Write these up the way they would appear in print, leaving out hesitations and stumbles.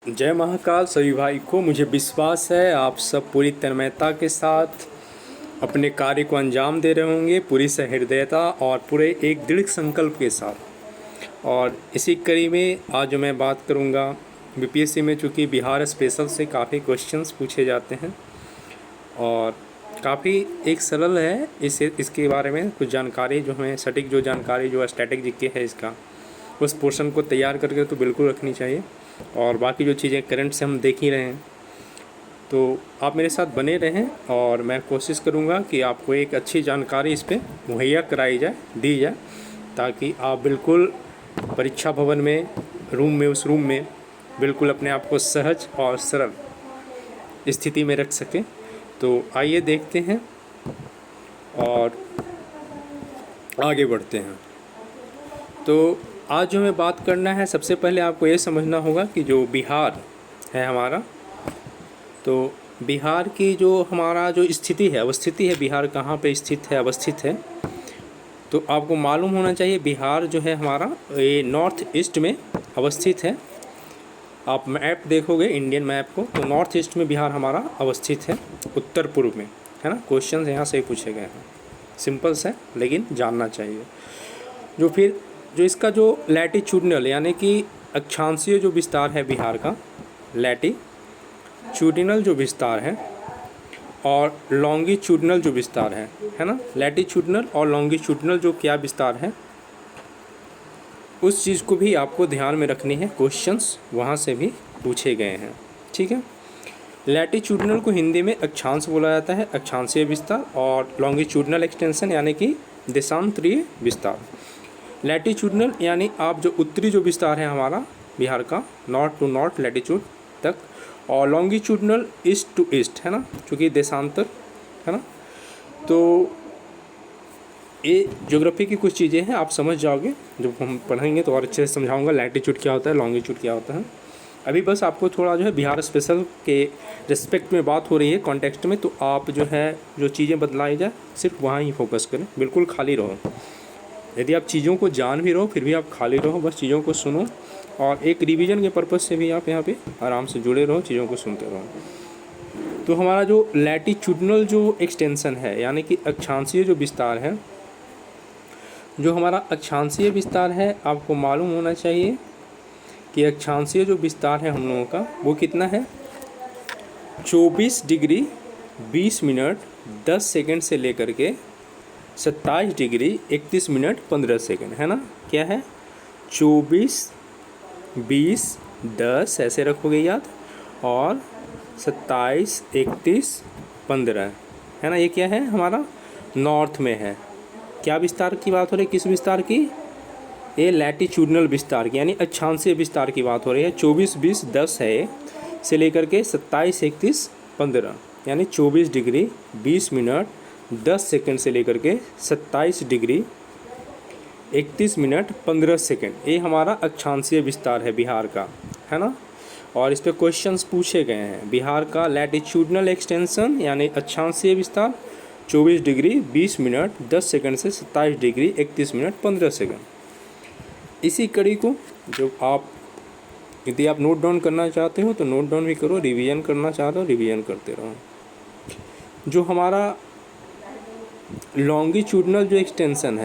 जय महाकाल सभी भाई को। मुझे विश्वास है आप सब पूरी तन्मयता के साथ अपने कार्य को अंजाम दे रहे होंगे, पूरी सहृदयता और पूरे एक दृढ़ संकल्प के साथ। और इसी कड़ी में आज जो मैं बात करूंगा, बीपीएससी में चूँकि बिहार स्पेशल से काफ़ी क्वेश्चंस पूछे जाते हैं और काफ़ी एक सरल है। इसके बारे में कुछ जानकारी जो हमें सटीक जो जानकारी जो स्टैटिक जीके है इसका, उस पोर्शन को तैयार करके तो बिल्कुल रखनी चाहिए। और बाकी जो चीज़ें करंट से हम देख ही रहे हैं, तो आप मेरे साथ बने रहें और मैं कोशिश करूंगा कि आपको एक अच्छी जानकारी इस पर मुहैया कराई जाए, दी जाए, ताकि आप बिल्कुल परीक्षा भवन में उस रूम में बिल्कुल अपने आप को सहज और सरल स्थिति में रख सकें। तो आइए देखते हैं और आगे बढ़ते हैं। तो आज जो हमें बात करना है, सबसे पहले आपको ये समझना होगा कि जो बिहार है हमारा, तो बिहार की जो हमारा जो स्थिति है, अवस्थिति है, बिहार कहाँ पे स्थित है, अवस्थित है, तो आपको मालूम होना चाहिए बिहार जो है हमारा ये नॉर्थ ईस्ट में अवस्थित है। आप मैप देखोगे इंडियन मैप को, तो नॉर्थ ईस्ट में बिहार हमारा अवस्थित है, उत्तर पूर्व में, है ना। क्वेश्चन यहाँ से ही पूछे गए हैं, सिंपल से, लेकिन जानना चाहिए। जो इसका जो लैटिट्यूडनल यानी कि अक्षांशीय जो विस्तार है बिहार का, लैटिट्यूडिनल जो विस्तार है और लॉन्गिट्यूडनल जो विस्तार है ना। लैटिट्यूडनल और लॉन्गिट्यूडनल जो क्या विस्तार है, उस चीज़ को भी आपको ध्यान में रखनी है। क्वेश्चंस वहाँ से भी पूछे गए हैं, ठीक है। लैटिट्यूडनल को हिंदी में अक्षांश बोला जाता है, अक्षांशीय विस्तार, और लॉन्गिट्यूडनल एक्सटेंशन यानी कि देशांतरीय विस्तार। लैटिट्यूडनल यानी आप जो उत्तरी जो विस्तार है हमारा बिहार का, नॉर्थ टू नॉर्थ लैटिट्यूड तक, और लॉन्गिट्यूडनल ईस्ट टू ईस्ट, है ना, चूँकि देशांतर, है ना। तो ये ज्योग्राफी की कुछ चीज़ें हैं, आप समझ जाओगे जब हम पढ़ेंगे तो और अच्छे से समझाऊंगा लैटिट्यूड क्या होता है, लॉन्गिट्यूड क्या होता है। अभी बस आपको थोड़ा जो है बिहार स्पेशल के रिस्पेक्ट में बात हो रही है, कॉन्टेक्स्ट में, तो आप जो है जो चीज़ें बदलाई जाए सिर्फ वहाँ ही फोकस करें, बिल्कुल खाली रहो। यदि आप चीज़ों को जान भी रहो फिर भी आप खाली रहो, बस चीज़ों को सुनो, और एक रिवीजन के पर्पज़ से भी आप यहाँ पे आराम से जुड़े रहो, चीज़ों को सुनते रहो। तो हमारा जो लैटिट्यूडनल जो एक्सटेंशन है यानी कि अक्षांशीय जो विस्तार है, जो हमारा अक्षांशीय विस्तार है, आपको मालूम होना चाहिए कि अक्षांशीय जो विस्तार है हम लोगों का वो कितना है, 24 डिग्री 20 मिनट 10 सेकेंड से लेकर के 27 डिग्री 31 मिनट 15 सेकेंड, है ना। क्या है, 24 20 10 ऐसे रखोगे याद, और 27 31 15, है ना। ये क्या है हमारा नॉर्थ में है। क्या विस्तार की बात हो रही है, किस विस्तार की, ये लैटिट्यूडनल विस्तार की यानी अक्षांशीय विस्तार की बात हो रही है। 24 20 10 है से लेकर के 27 31 15 यानी 24 डिग्री 20 मिनट 10 सेकेंड से लेकर के 27 डिग्री 31 मिनट 15 सेकेंड, ये हमारा अक्षांशीय विस्तार है बिहार का, है ना। और इस पे क्वेश्चंस पूछे गए हैं। बिहार का लैटिट्यूडनल एक्सटेंशन यानी अक्षांशीय विस्तार 24 डिग्री 20 मिनट 10 सेकेंड से 27 डिग्री 31 मिनट 15 सेकेंड। इसी कड़ी को जो यदि आप नोट डाउन करना चाहते हो तो नोट डाउन भी करो, रिवीजन करना चाहते हो रिवीजन करते रहो। जो हमारा लॉन्गिट्यूडनल जो एक्सटेंशन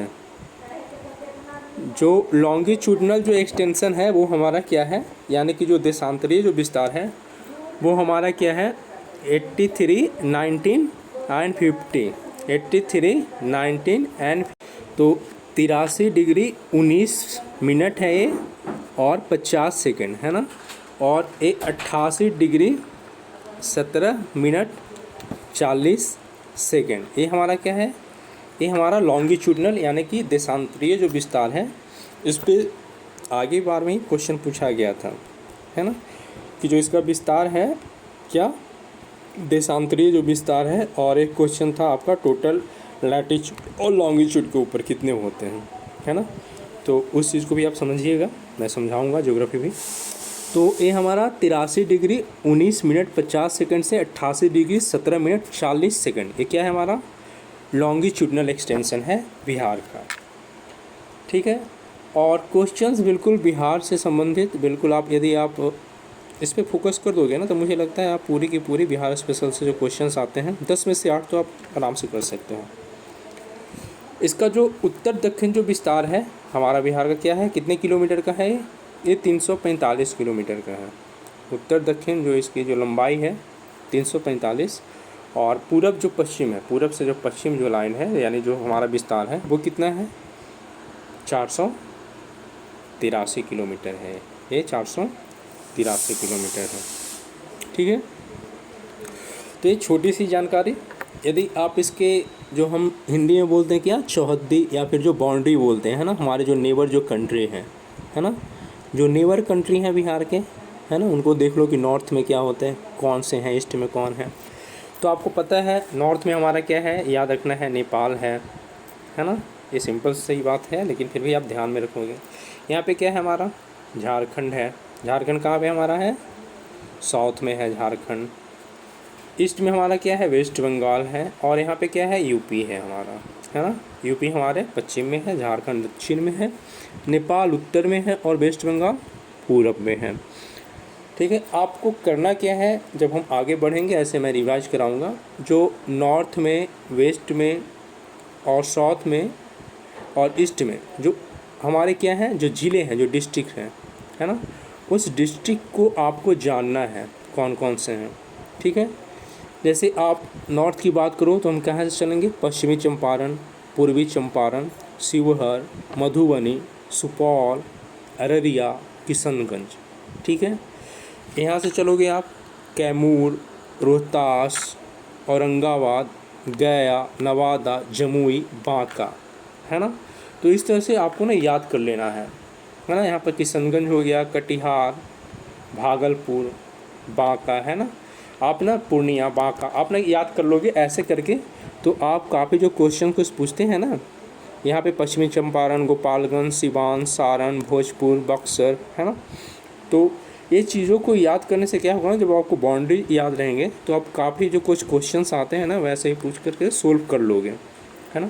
है, वो हमारा क्या है, यानी कि जो देशांतरीय जो विस्तार है वो हमारा क्या है, 83 19 एंड 50, 83 19 एंड, तो 83 डिग्री 19 मिनट है ये और 50 सेकेंड, है ना। और ये 88 डिग्री 17 मिनट 40 सेकेंड, ये हमारा क्या है, ये हमारा लॉन्गिट्यूडनल यानी कि देशांतरीय जो विस्तार है। इस पर आगे बार में ही क्वेश्चन पूछा गया था, है ना, कि जो इसका विस्तार है क्या, देशांतरीय जो विस्तार है, और एक क्वेश्चन था आपका टोटल लैटिट्यूड और लॉन्गिट्यूड के ऊपर कितने होते हैं, है ना। तो उस चीज़ को भी आप समझिएगा, मैं समझाऊंगा ज्योग्राफी भी। तो ये हमारा 83 डिग्री 19 मिनट 50 सेकंड से 88 डिग्री 17 मिनट 40 सेकंड, ये क्या है हमारा लॉन्गिट्यूडनल एक्सटेंशन है बिहार का, ठीक है। और क्वेश्चंस बिल्कुल बिहार से संबंधित, बिल्कुल आप यदि आप इस पे फोकस कर दोगे ना तो मुझे लगता है आप पूरी की पूरी बिहार स्पेशल से जो क्वेश्चंस आते हैं 10 में से 8 तो आप आराम से कर सकते हो। इसका जो उत्तर दक्षिण जो विस्तार है हमारा बिहार का क्या है, कितने किलोमीटर का है ये 345 किलोमीटर का है। उत्तर दक्षिण जो इसकी जो लंबाई है 345, और पूरब जो पश्चिम है, पूरब से जो पश्चिम जो लाइन है यानी जो हमारा विस्तार है वो कितना है, 483 किलोमीटर है। ये 483 किलोमीटर है। ठीक है, तो ये छोटी सी जानकारी। यदि आप इसके जो हम हिंदी में बोलते हैं क्या, चौहद्दी या फिर जो बाउंड्री बोलते हैं, है ना, हमारे जो नेबर जो कंट्री हैं, है ना, जो नेबर कंट्री हैं बिहार के, है ना, उनको देख लो कि नॉर्थ में क्या होते हैं, कौन से हैं, ईस्ट में कौन है। तो आपको पता है नॉर्थ में हमारा क्या है, याद रखना है, नेपाल है ना। ये सिंपल सही बात है लेकिन फिर भी आप ध्यान में रखोगे। यहाँ पे क्या है हमारा, झारखंड है। झारखंड कहाँ पे हमारा है, साउथ में है झारखंड। ईस्ट में हमारा क्या है, वेस्ट बंगाल है। और यहाँ पे क्या है, यूपी है हमारा, है ना। यूपी हमारे पश्चिम में है, झारखंड दक्षिण में है, नेपाल उत्तर में है और वेस्ट बंगाल पूरब में है। ठीक है, आपको करना क्या है, जब हम आगे बढ़ेंगे ऐसे मैं रिवाइज कराऊंगा। जो नॉर्थ में, वेस्ट में और साउथ में और ईस्ट में जो हमारे क्या हैं, जो ज़िले हैं, जो डिस्ट्रिक्ट हैं, है ना, उस डिस्ट्रिक्ट को आपको जानना है कौन कौन से हैं। ठीक है, जैसे आप नॉर्थ की बात करो तो हम कहाँ से चलेंगे, पश्चिमी चंपारण, पूर्वी चंपारण, शिवहर, मधुबनी, सुपौल, अररिया, किशनगंज। ठीक है, यहाँ से चलोगे आप कैमूर, रोहतास, औरंगाबाद, गया, नवादा, जमुई, बांका, है ना। तो इस तरह से आपको ना याद कर लेना है ना। यहाँ पर किशनगंज हो गया, कटिहार, भागलपुर, बांका, है ना। आप ना पूर्णिया, बांका आप ना याद कर लोगे ऐसे करके, तो आप काफ़ी जो क्वेश्चन कुछ पूछते हैं ना, यहाँ पे पश्चिमी चंपारण, गोपालगंज, सिवान, सारण, भोजपुर, बक्सर, है ना। तो ये चीज़ों को याद करने से क्या होगा ना, जब आपको बाउंड्री याद रहेंगे तो आप काफ़ी जो कुछ क्वेश्चंस आते हैं ना वैसे ही पूछ करके सोल्व कर लोगे, है ना।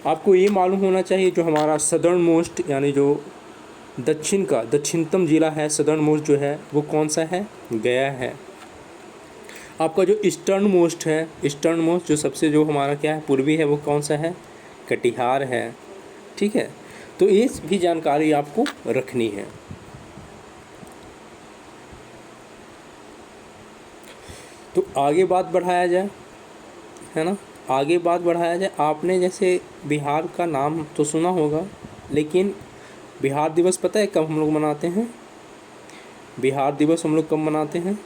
आपको ये मालूम होना चाहिए जो हमारा सदर्न मोस्ट यानी जो दक्षिण का दक्षिणतम ज़िला है, सदर्न मोस्ट जो है वो कौन सा है, गया है। आपका जो ईस्टर्न मोस्ट है, ईस्टर्न मोस्ट जो सबसे जो हमारा क्या है पूर्वी है, वो कौन सा है, कटिहार है। ठीक है, तो ये भी जानकारी आपको रखनी है। तो आगे बात बढ़ाया जाए, है ना, आगे बात बढ़ाया जाए। आपने जैसे बिहार का नाम तो सुना होगा, लेकिन बिहार दिवस पता है कब हम लोग मनाते हैं, बिहार दिवस हम लोग कब मनाते हैं,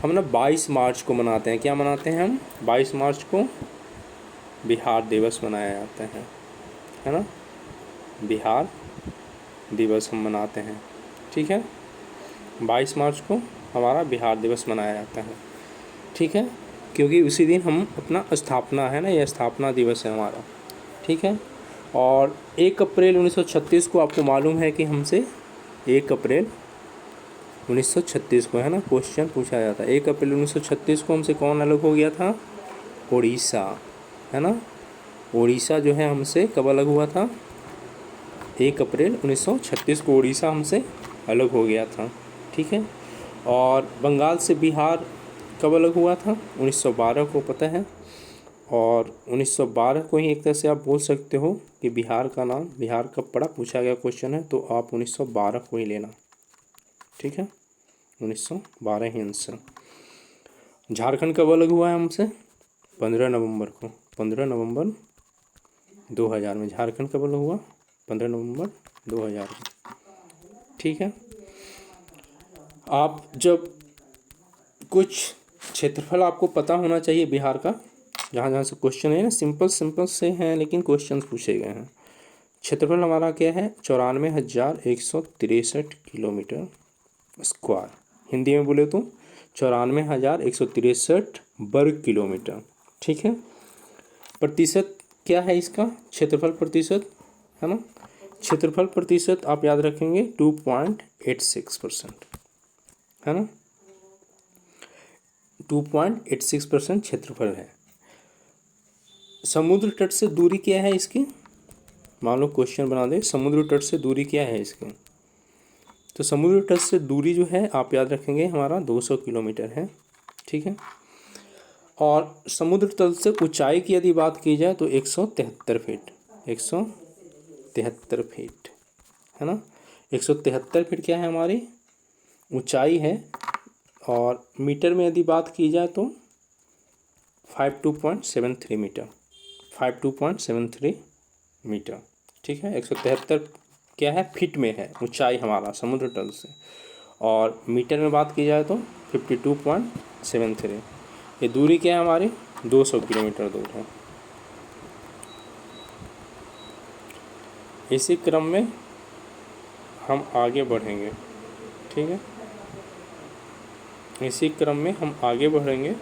हम ना 22 मार्च को मनाते हैं। क्या मनाते हैं हम, 22 मार्च को बिहार दिवस मनाया जाता है ना। बिहार दिवस हम मनाते हैं। ठीक है, 22 मार्च को हमारा बिहार दिवस मनाया जाता है। ठीक है, क्योंकि उसी दिन हम अपना स्थापना है ना, ये स्थापना दिवस है हमारा। ठीक है, और 1 अप्रैल 1936 को आपको मालूम है कि हमसे 1 अप्रैल 1936 को, है ना, क्वेश्चन पूछा जाता है 1 अप्रैल 1936 को हमसे कौन अलग हो गया था, उड़ीसा, है ना। उड़ीसा जो है हमसे कब अलग हुआ था, 1 अप्रैल 1936 को उड़ीसा हमसे अलग हो गया था। ठीक है, और बंगाल से बिहार कब अलग हुआ था, 1912 को, पता है। और 1912 को ही एक तरह से आप बोल सकते हो कि बिहार का नाम, बिहार कब पड़ा पूछा गया क्वेश्चन है तो आप 1912 को ही लेना। ठीक है, 1912 ही आंसर। झारखंड कब अलग हुआ है हमसे, 15 नवंबर को, 15 नवंबर 2000 में झारखंड कब अलग हुआ, 15 नवंबर 2000 में। ठीक है, आप जब कुछ क्षेत्रफल आपको पता होना चाहिए बिहार का, जहाँ जहाँ से क्वेश्चन है ना, सिंपल सिंपल से हैं लेकिन क्वेश्चन पूछे गए हैं। क्षेत्रफल हमारा क्या है, 94,163 किलोमीटर स्क्वायर। हिंदी में बोले तो 94,163 वर्ग किलोमीटर। ठीक है, प्रतिशत क्या है इसका, क्षेत्रफल प्रतिशत, है ना। क्षेत्रफल प्रतिशत आप याद रखेंगे 2.86%, है ना, 2.86% क्षेत्रफल है। समुद्र तट से दूरी क्या है इसकी, मान लो क्वेश्चन बना दे, समुद्र तट से दूरी क्या है इसकी, तो समुद्र तट से दूरी जो है आप याद रखेंगे हमारा 200 किलोमीटर है, ठीक है। और समुद्र तल से ऊंचाई की यदि बात की जाए तो 173 फीट, 173 फीट है ना। 173 फीट क्या है हमारी ऊंचाई है। और मीटर में यदि बात की जाए तो 52.73 मीटर, 52.73 मीटर, ठीक है। 173 क्या है फीट में है ऊंचाई हमारा समुद्र तल से, और मीटर में बात की जाए तो 52.73। ये दूरी क्या है हमारी 200 किलोमीटर दूर है। इसी क्रम में हम आगे बढ़ेंगे, ठीक है। इसी क्रम में हम आगे बढ़ेंगे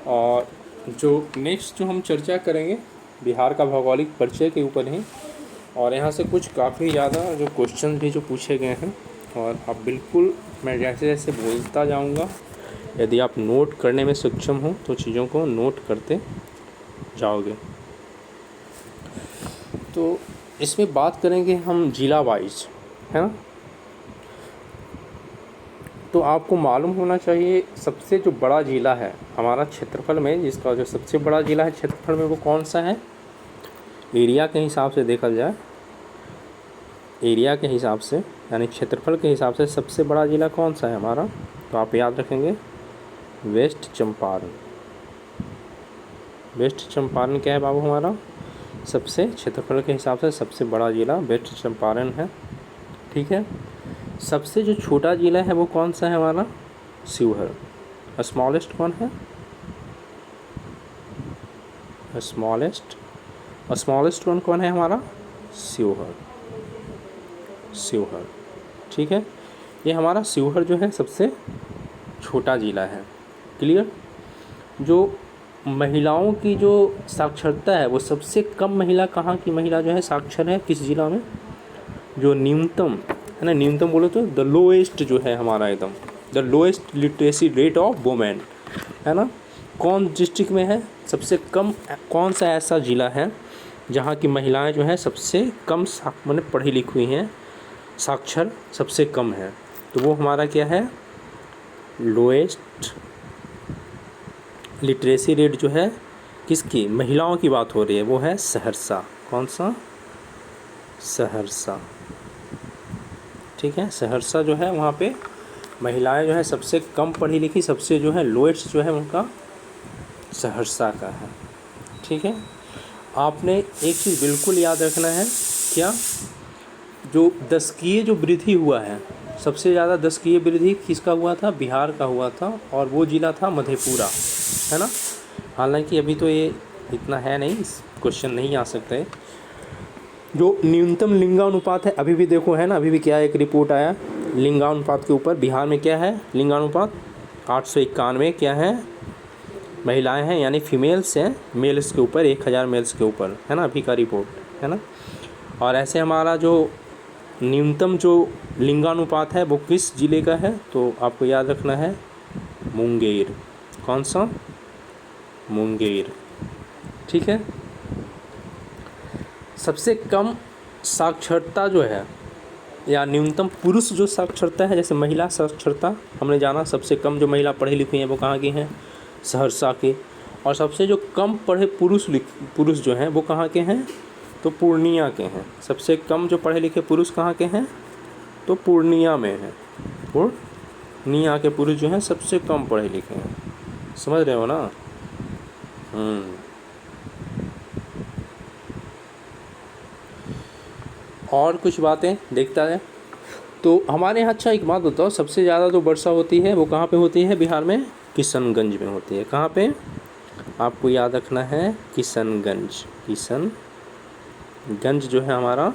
और जो नेक्स्ट जो हम चर्चा करेंगे बिहार का भौगोलिक परिचय के ऊपर ही। और यहाँ से कुछ काफ़ी ज़्यादा जो क्वेश्चन भी जो पूछे गए हैं, और आप बिल्कुल मैं जैसे जैसे बोलता जाऊँगा, यदि आप नोट करने में सक्षम हो तो चीज़ों को नोट करते जाओगे। तो इसमें बात करेंगे हम जिला वाइज, है ना। तो आपको मालूम होना चाहिए सबसे जो बड़ा ज़िला है हमारा क्षेत्रफल में, जिसका जो सबसे बड़ा ज़िला है क्षेत्रफल में वो कौन सा है। एरिया के हिसाब से देखा जाए, एरिया के हिसाब से यानी क्षेत्रफल के हिसाब से सबसे बड़ा ज़िला कौन सा है हमारा, तो आप याद रखेंगे वेस्ट चंपारण। वेस्ट चंपारण क्या है बाबू हमारा सबसे क्षेत्रफल के हिसाब से सबसे बड़ा ज़िला वेस्ट चंपारण है, ठीक है। सबसे जो छोटा ज़िला है वो कौन सा है हमारा शिवहर। स्मॉलेस्ट कौन है स्मॉलेस्ट कौन है हमारा शिवहर, शिवहर, ठीक है। ये हमारा शिवहर जो है सबसे छोटा ज़िला है। क्लियर। जो महिलाओं की जो साक्षरता है वो सबसे कम महिला कहाँ की महिला जो है साक्षर है किस ज़िला में, जो न्यूनतम है ना, न्यूनतम बोलो तो द लोएस्ट जो है हमारा एकदम the lowest literacy rate of women है ना, कौन डिस्ट्रिक्ट में है सबसे कम, कौन सा ऐसा ज़िला है जहाँ की महिलाएं जो है सबसे कम मैंने पढ़ी लिखी हुई हैं, साक्षर सबसे कम है, तो वो हमारा क्या है लोएस्ट लिटरेसी रेट जो है किसकी महिलाओं की बात हो रही है वो है सहरसा। कौन सा सहरसा, ठीक है। सहरसा जो है वहाँ पे महिलाएं जो है सबसे कम पढ़ी लिखी, सबसे जो है लोएस्ट जो है उनका सहरसा का है, ठीक है। आपने एक चीज़ बिल्कुल याद रखना है, क्या जो दशकीय जो वृद्धि हुआ है सबसे ज़्यादा दशकीय वृद्धि किसका हुआ था बिहार का हुआ था, और वो ज़िला था मधेपुरा, है ना। हालांकि अभी तो ये इतना है नहीं, क्वेश्चन नहीं आ सकते। जो न्यूनतम लिंगानुपात है अभी भी देखो है ना, अभी भी क्या एक रिपोर्ट आया लिंगानुपात के ऊपर, बिहार में क्या है लिंगानुपात 891 क्या है महिलाएं हैं यानी फीमेल्स हैं मेल्स के ऊपर 1000 मेल्स के ऊपर, है ना अभी का रिपोर्ट, है ना। और ऐसे हमारा जो न्यूनतम जो लिंगानुपात है वो किस ज़िले का है, तो आपको याद रखना है मुंगेर। कौन सा मुंगेर, ठीक है। सबसे कम साक्षरता जो है या न्यूनतम पुरुष जो साक्षरता है, जैसे महिला साक्षरता हमने जाना सबसे कम जो महिला पढ़ी लिखी हैं वो कहाँ की हैं सहरसा के, और सबसे जो कम पढ़े पुरुष जो हैं वो कहाँ के हैं तो पूर्णिया के हैं। सबसे कम जो पढ़े लिखे पुरुष कहाँ के हैं तो पूर्णिया में हैं, पूर्णिया के पुरुष जो हैं सबसे कम पढ़े लिखे हैं, समझ रहे हो ना। और कुछ बातें देखता है तो हमारे यहाँ, अच्छा एक बात बताओ, सबसे ज़्यादा जो वर्षा होती है वो कहाँ पे होती है बिहार में किशनगंज में होती है। कहाँ पे आपको याद रखना है किशनगंज, किशनगंज जो है हमारा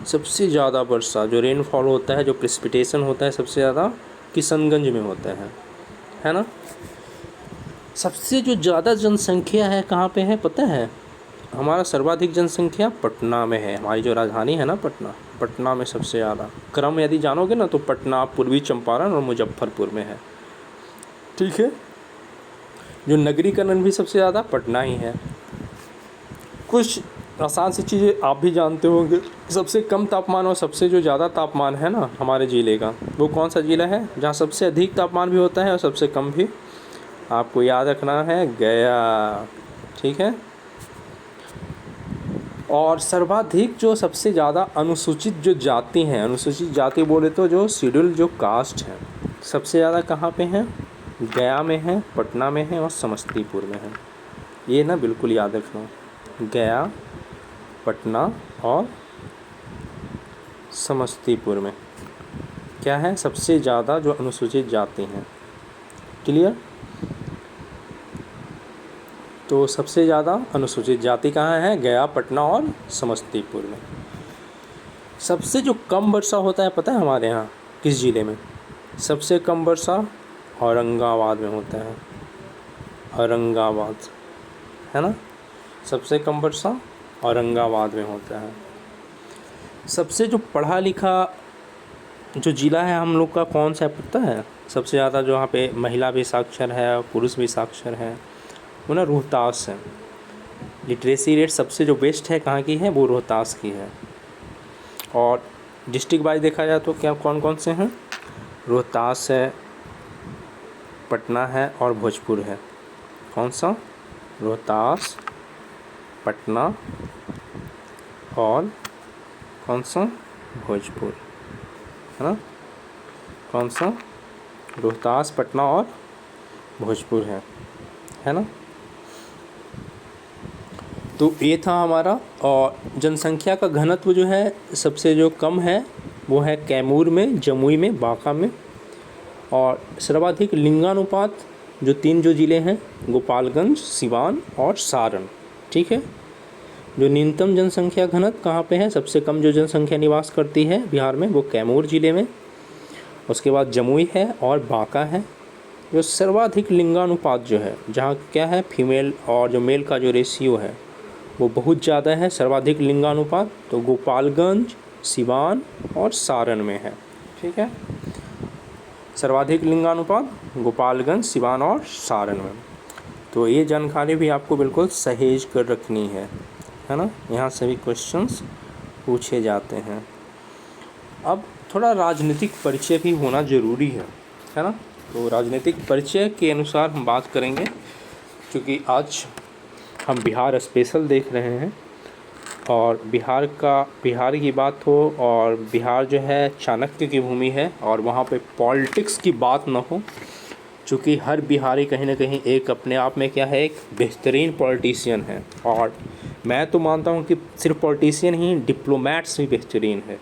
सबसे ज़्यादा वर्षा जो रेनफॉल होता है जो प्रेसिपिटेशन होता है सबसे ज़्यादा किशनगंज में होता है ना। सबसे जो ज़्यादा जनसंख्या है कहाँ पे है पता है, हमारा सर्वाधिक जनसंख्या पटना में है, हमारी जो राजधानी है ना पटना में सबसे ज़्यादा। क्रम यदि जानोगे ना तो पटना, पूर्वी चंपारण और मुजफ्फरपुर में है, ठीक है। जो नगरीकरण भी सबसे ज़्यादा पटना ही है। कुछ आसान सी चीज़ें आप भी जानते होंगे। सबसे कम तापमान और सबसे जो ज़्यादा तापमान है ना हमारे ज़िले का, वो कौन सा ज़िला है जहाँ सबसे अधिक तापमान भी होता है और सबसे कम भी? आपको याद रखना है, गया। ठीक है। और सर्वाधिक जो सबसे ज़्यादा अनुसूचित जो जाति हैं, अनुसूचित जाति बोले तो जो शेड्यूल जो कास्ट है, सबसे ज़्यादा कहाँ पे हैं? गया में है, पटना में है और समस्तीपुर में है। ये ना बिल्कुल याद रखना, गया, पटना और समस्तीपुर में क्या है सबसे ज़्यादा जो अनुसूचित जाति हैं। क्लियर? तो सबसे ज़्यादा अनुसूचित जाति कहाँ है? गया, पटना और समस्तीपुर में। सबसे जो कम वर्षा होता है पता है हमारे यहाँ किस ज़िले में? सबसे कम वर्षा औरंगाबाद में होता है। औरंगाबाद, है ना? सबसे कम वर्षा औरंगाबाद में होता है। सबसे जो पढ़ा लिखा जो ज़िला है हम लोग का कौन सा है पता है? सबसे ज़्यादा जो यहाँ पे महिला भी साक्षर है, पुरुष भी साक्षर है, वो ना रोहतास है। लिटरेसी रेट सबसे जो बेस्ट है कहाँ की है? वो रोहतास की है। और डिस्ट्रिक्ट वाइज देखा जाए तो क्या कौन कौन से हैं? रोहतास है, पटना है और भोजपुर है। कौन सा? रोहतास, पटना और कौन सा? भोजपुर, है ना? कौन सा? रोहतास, पटना और भोजपुर है ना? तो ये था हमारा। और जनसंख्या का घनत्व जो है सबसे जो कम है वो है कैमूर में, जमुई में, बांका में। और सर्वाधिक लिंगानुपात जो 3 जो ज़िले हैं, गोपालगंज, सिवान और सारण। ठीक है। जो न्यूनतम जनसंख्या घनत्व कहाँ पे है? सबसे कम जो जनसंख्या निवास करती है बिहार में वो कैमूर ज़िले में, उसके बाद जमुई है और बांका है। जो सर्वाधिक लिंगानुपात जो है, जहाँ क्या है फीमेल और जो मेल का जो रेशियो है वो बहुत ज़्यादा है, सर्वाधिक लिंगानुपात, तो गोपालगंज, सिवान और सारण में है। ठीक है। सर्वाधिक लिंगानुपात गोपालगंज, सिवान और सारण में। तो ये जानकारी भी आपको बिल्कुल सहेज कर रखनी है ना? यहाँ से भी क्वेश्चंस पूछे जाते हैं। अब थोड़ा राजनीतिक परिचय भी होना ज़रूरी है ना? तो राजनीतिक परिचय के अनुसार हम बात करेंगे, क्योंकि आज हम बिहार स्पेशल देख रहे हैं और बिहार की बात हो और बिहार जो है चाणक्य की भूमि है और वहाँ पे पॉलिटिक्स की बात ना हो, चूँकि हर बिहारी कहीं ना कहीं एक अपने आप में क्या है, एक बेहतरीन पॉलिटिशियन है। और मैं तो मानता हूँ कि सिर्फ पॉलिटिशियन ही, डिप्लोमैट्स भी बेहतरीन है।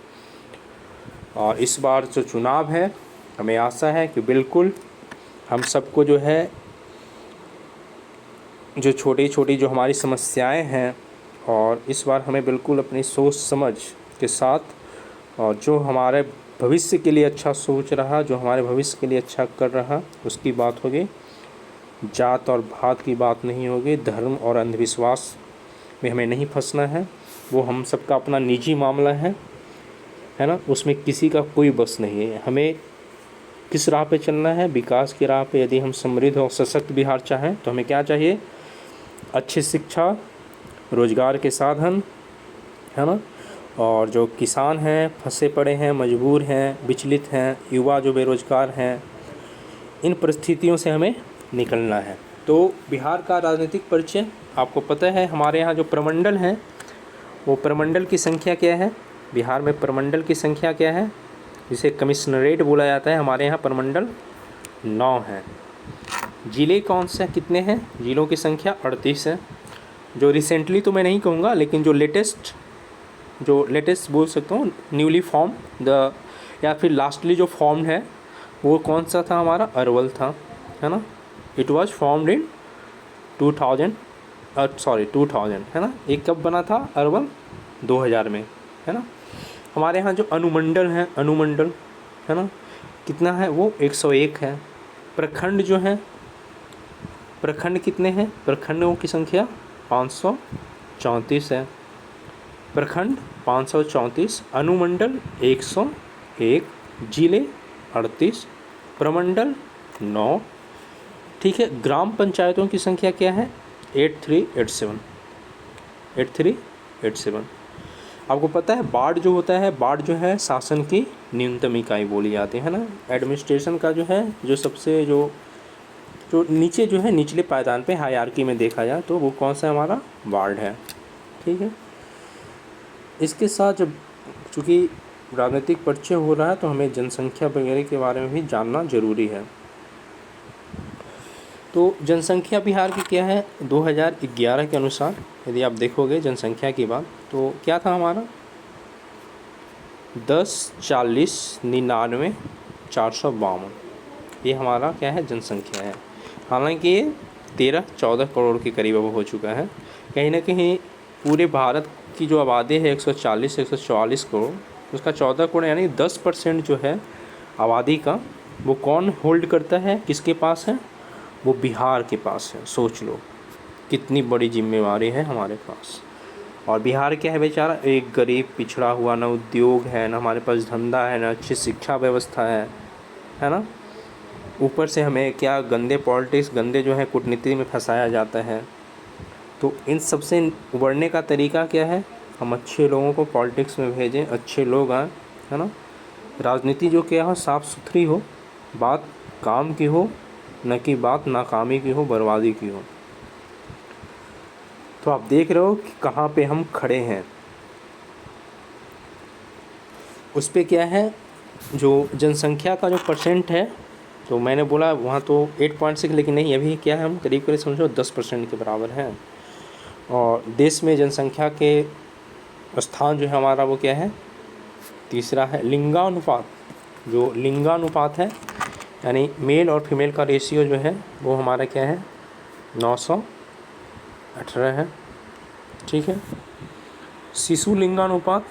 और इस बार जो चुनाव है हमें आशा है कि बिल्कुल हम सबको जो है जो छोटी छोटी जो हमारी समस्याएं हैं, और इस बार हमें बिल्कुल अपनी सोच समझ के साथ और जो हमारे भविष्य के लिए अच्छा सोच रहा, जो हमारे भविष्य के लिए अच्छा कर रहा, उसकी बात होगी। जात और भात की बात नहीं होगी। धर्म और अंधविश्वास में हमें नहीं फंसना है, वो हम सबका अपना निजी मामला है ना? उसमें किसी का कोई बस नहीं है। हमें किस राह पे चलना है? विकास की राह पे। यदि हम समृद्ध और सशक्त बिहार चाहें तो हमें क्या चाहिए? अच्छी शिक्षा, रोजगार के साधन, है ना? और जो किसान हैं, फंसे पड़े हैं, मजबूर हैं, विचलित हैं, युवा जो बेरोजगार हैं, इन परिस्थितियों से हमें निकलना है। तो बिहार का राजनीतिक परिचय आपको पता है। हमारे यहाँ जो प्रमंडल हैं वो प्रमंडल की संख्या क्या है? बिहार में प्रमंडल की संख्या क्या है? जिसे कमिश्नरेट बोला जाता है। हमारे यहाँ प्रमंडल 9 हैं। ज़िले कौन से कितने हैं? ज़िलों की संख्या 38 है। जो रिसेंटली तो मैं नहीं कहूँगा, लेकिन जो लेटेस्ट बोल सकता हूँ, न्यूली फॉर्म या फिर लास्टली जो फॉर्म्ड है वो कौन सा था? हमारा अरवल था, है ना? इट वाज फॉर्म्ड इन 2000, है ना? ये कब बना था अरवल? 2000 में, है ना? हमारे यहाँ जो अनुमंडल है, है ना, कितना है वो? 101 है। प्रखंड जो है, प्रखंड कितने हैं? प्रखंडों की संख्या 534 है। प्रखंड 534, अनुमंडल 101, जिले 38, प्रमंडल 9। ठीक है। ग्राम पंचायतों की संख्या क्या है? 8387। 87। आपको पता है बार्ड जो होता है, बार्ड जो है शासन की न्यूनतम इकाई बोली जाती है ना। एडमिनिस्ट्रेशन का जो है जो सबसे जो नीचे जो है निचले पायदान पे हायरार्की में देखा जाए तो वो कौन सा हमारा बार्ड है। ठीक है, इसके साथ जब चूँकि राजनीतिक परिचय हो रहा है तो हमें जनसंख्या वगैरह के बारे में भी जानना ज़रूरी है। तो जनसंख्या बिहार की क्या है 2011 के अनुसार, यदि आप देखोगे जनसंख्या की बात तो क्या था हमारा 10,40,99,452, ये हमारा क्या है जनसंख्या है। हालांकि ये 13-14 करोड़ के करीब अब हो चुका है। कहीं ना कहीं पूरे भारत की जो आबादी है 140-144 करोड़, उसका 14 करोड़ यानी 10% जो है आबादी का वो कौन होल्ड करता है, किसके पास है, वो बिहार के पास है। सोच लो कितनी बड़ी जिम्मेवारी है हमारे पास। और बिहार क्या है बेचारा, एक गरीब पिछड़ा हुआ, ना उद्योग है, ना हमारे पास धंधा है, ना अच्छी शिक्षा व्यवस्था है ना। ऊपर से हमें क्या गंदे पॉलिटिक्स, गंदे जो है कूटनीति में फंसाया जाता है। तो इन सब से उबरने का तरीका क्या है, हम अच्छे लोगों को पॉलिटिक्स में भेजें, अच्छे लोग आएँ, है ना। राजनीति जो क्या हो साफ़ सुथरी हो, बात काम की हो, न कि बात नाकामी की हो, बर्बादी की हो। तो आप देख रहे हो कि कहाँ पे हम खड़े हैं। उस पे क्या है जो जनसंख्या का जो परसेंट है, तो मैंने बोला वहाँ तो 8.6, लेकिन नहीं अभी क्या है हम करीब करीब समझो 10% के बराबर हैं। और देश में जनसंख्या के स्थान जो है हमारा वो क्या है, तीसरा है। लिंगानुपात, जो लिंगानुपात है यानी मेल और फीमेल का रेशियो जो है वो हमारा क्या है 918 है। ठीक है, शिशु लिंगानुपात,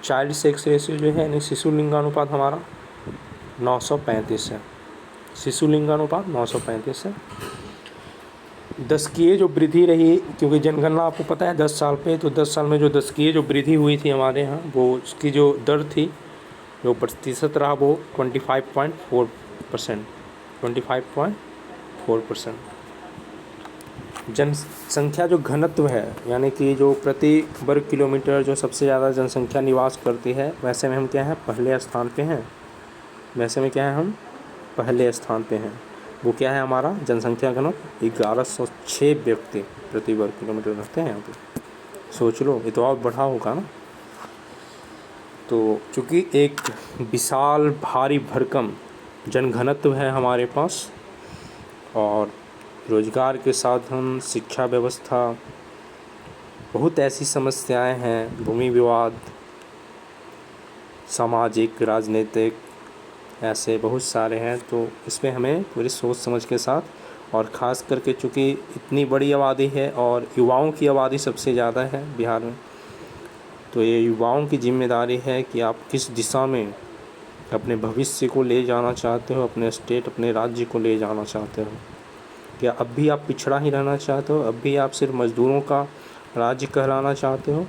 चाइल्ड सेक्स रेशियो जो है यानी शिशु लिंगानुपात हमारा 935 है। शिशु लिंगानुपात 935 है। दशकीय जो वृद्धि रही, क्योंकि जनगणना आपको पता है 10 साल पे, तो 10 साल में जो दशकीय जो वृद्धि हुई थी हमारे यहाँ, वो उसकी जो दर थी, जो प्रतिशत रहा वो 25.4%। 25.4%। जनसंख्या जो घनत्व है यानी कि जो प्रति वर्ग किलोमीटर जो सबसे ज़्यादा जनसंख्या निवास करती है, वैसे में हम क्या हैं पहले स्थान पे हैं। वैसे में क्या है हम पहले स्थान पे हैं। वो क्या है हमारा जनसंख्या घनत्व 1106 व्यक्ति प्रति वर्ग किलोमीटर रहते हैं यहाँ पे। सोच लो ये तो और बढ़ा होगा ना। तो चूँकि एक विशाल भारी भरकम जनघनत्व है हमारे पास, और रोजगार के साधन, शिक्षा व्यवस्था, बहुत ऐसी समस्याएं हैं, भूमि विवाद, सामाजिक, राजनीतिक, ऐसे बहुत सारे हैं। तो इसमें हमें पूरी सोच समझ के साथ, और ख़ास करके चूँकि इतनी बड़ी आबादी है और युवाओं की आबादी सबसे ज़्यादा है बिहार में, तो ये युवाओं की जिम्मेदारी है कि आप किस दिशा में अपने भविष्य को ले जाना चाहते हो, अपने स्टेट, अपने राज्य को ले जाना चाहते हो। क्या अब भी आप पिछड़ा ही रहना चाहते हो, अब भी आप सिर्फ मज़दूरों का राज्य कहलाना चाहते हो,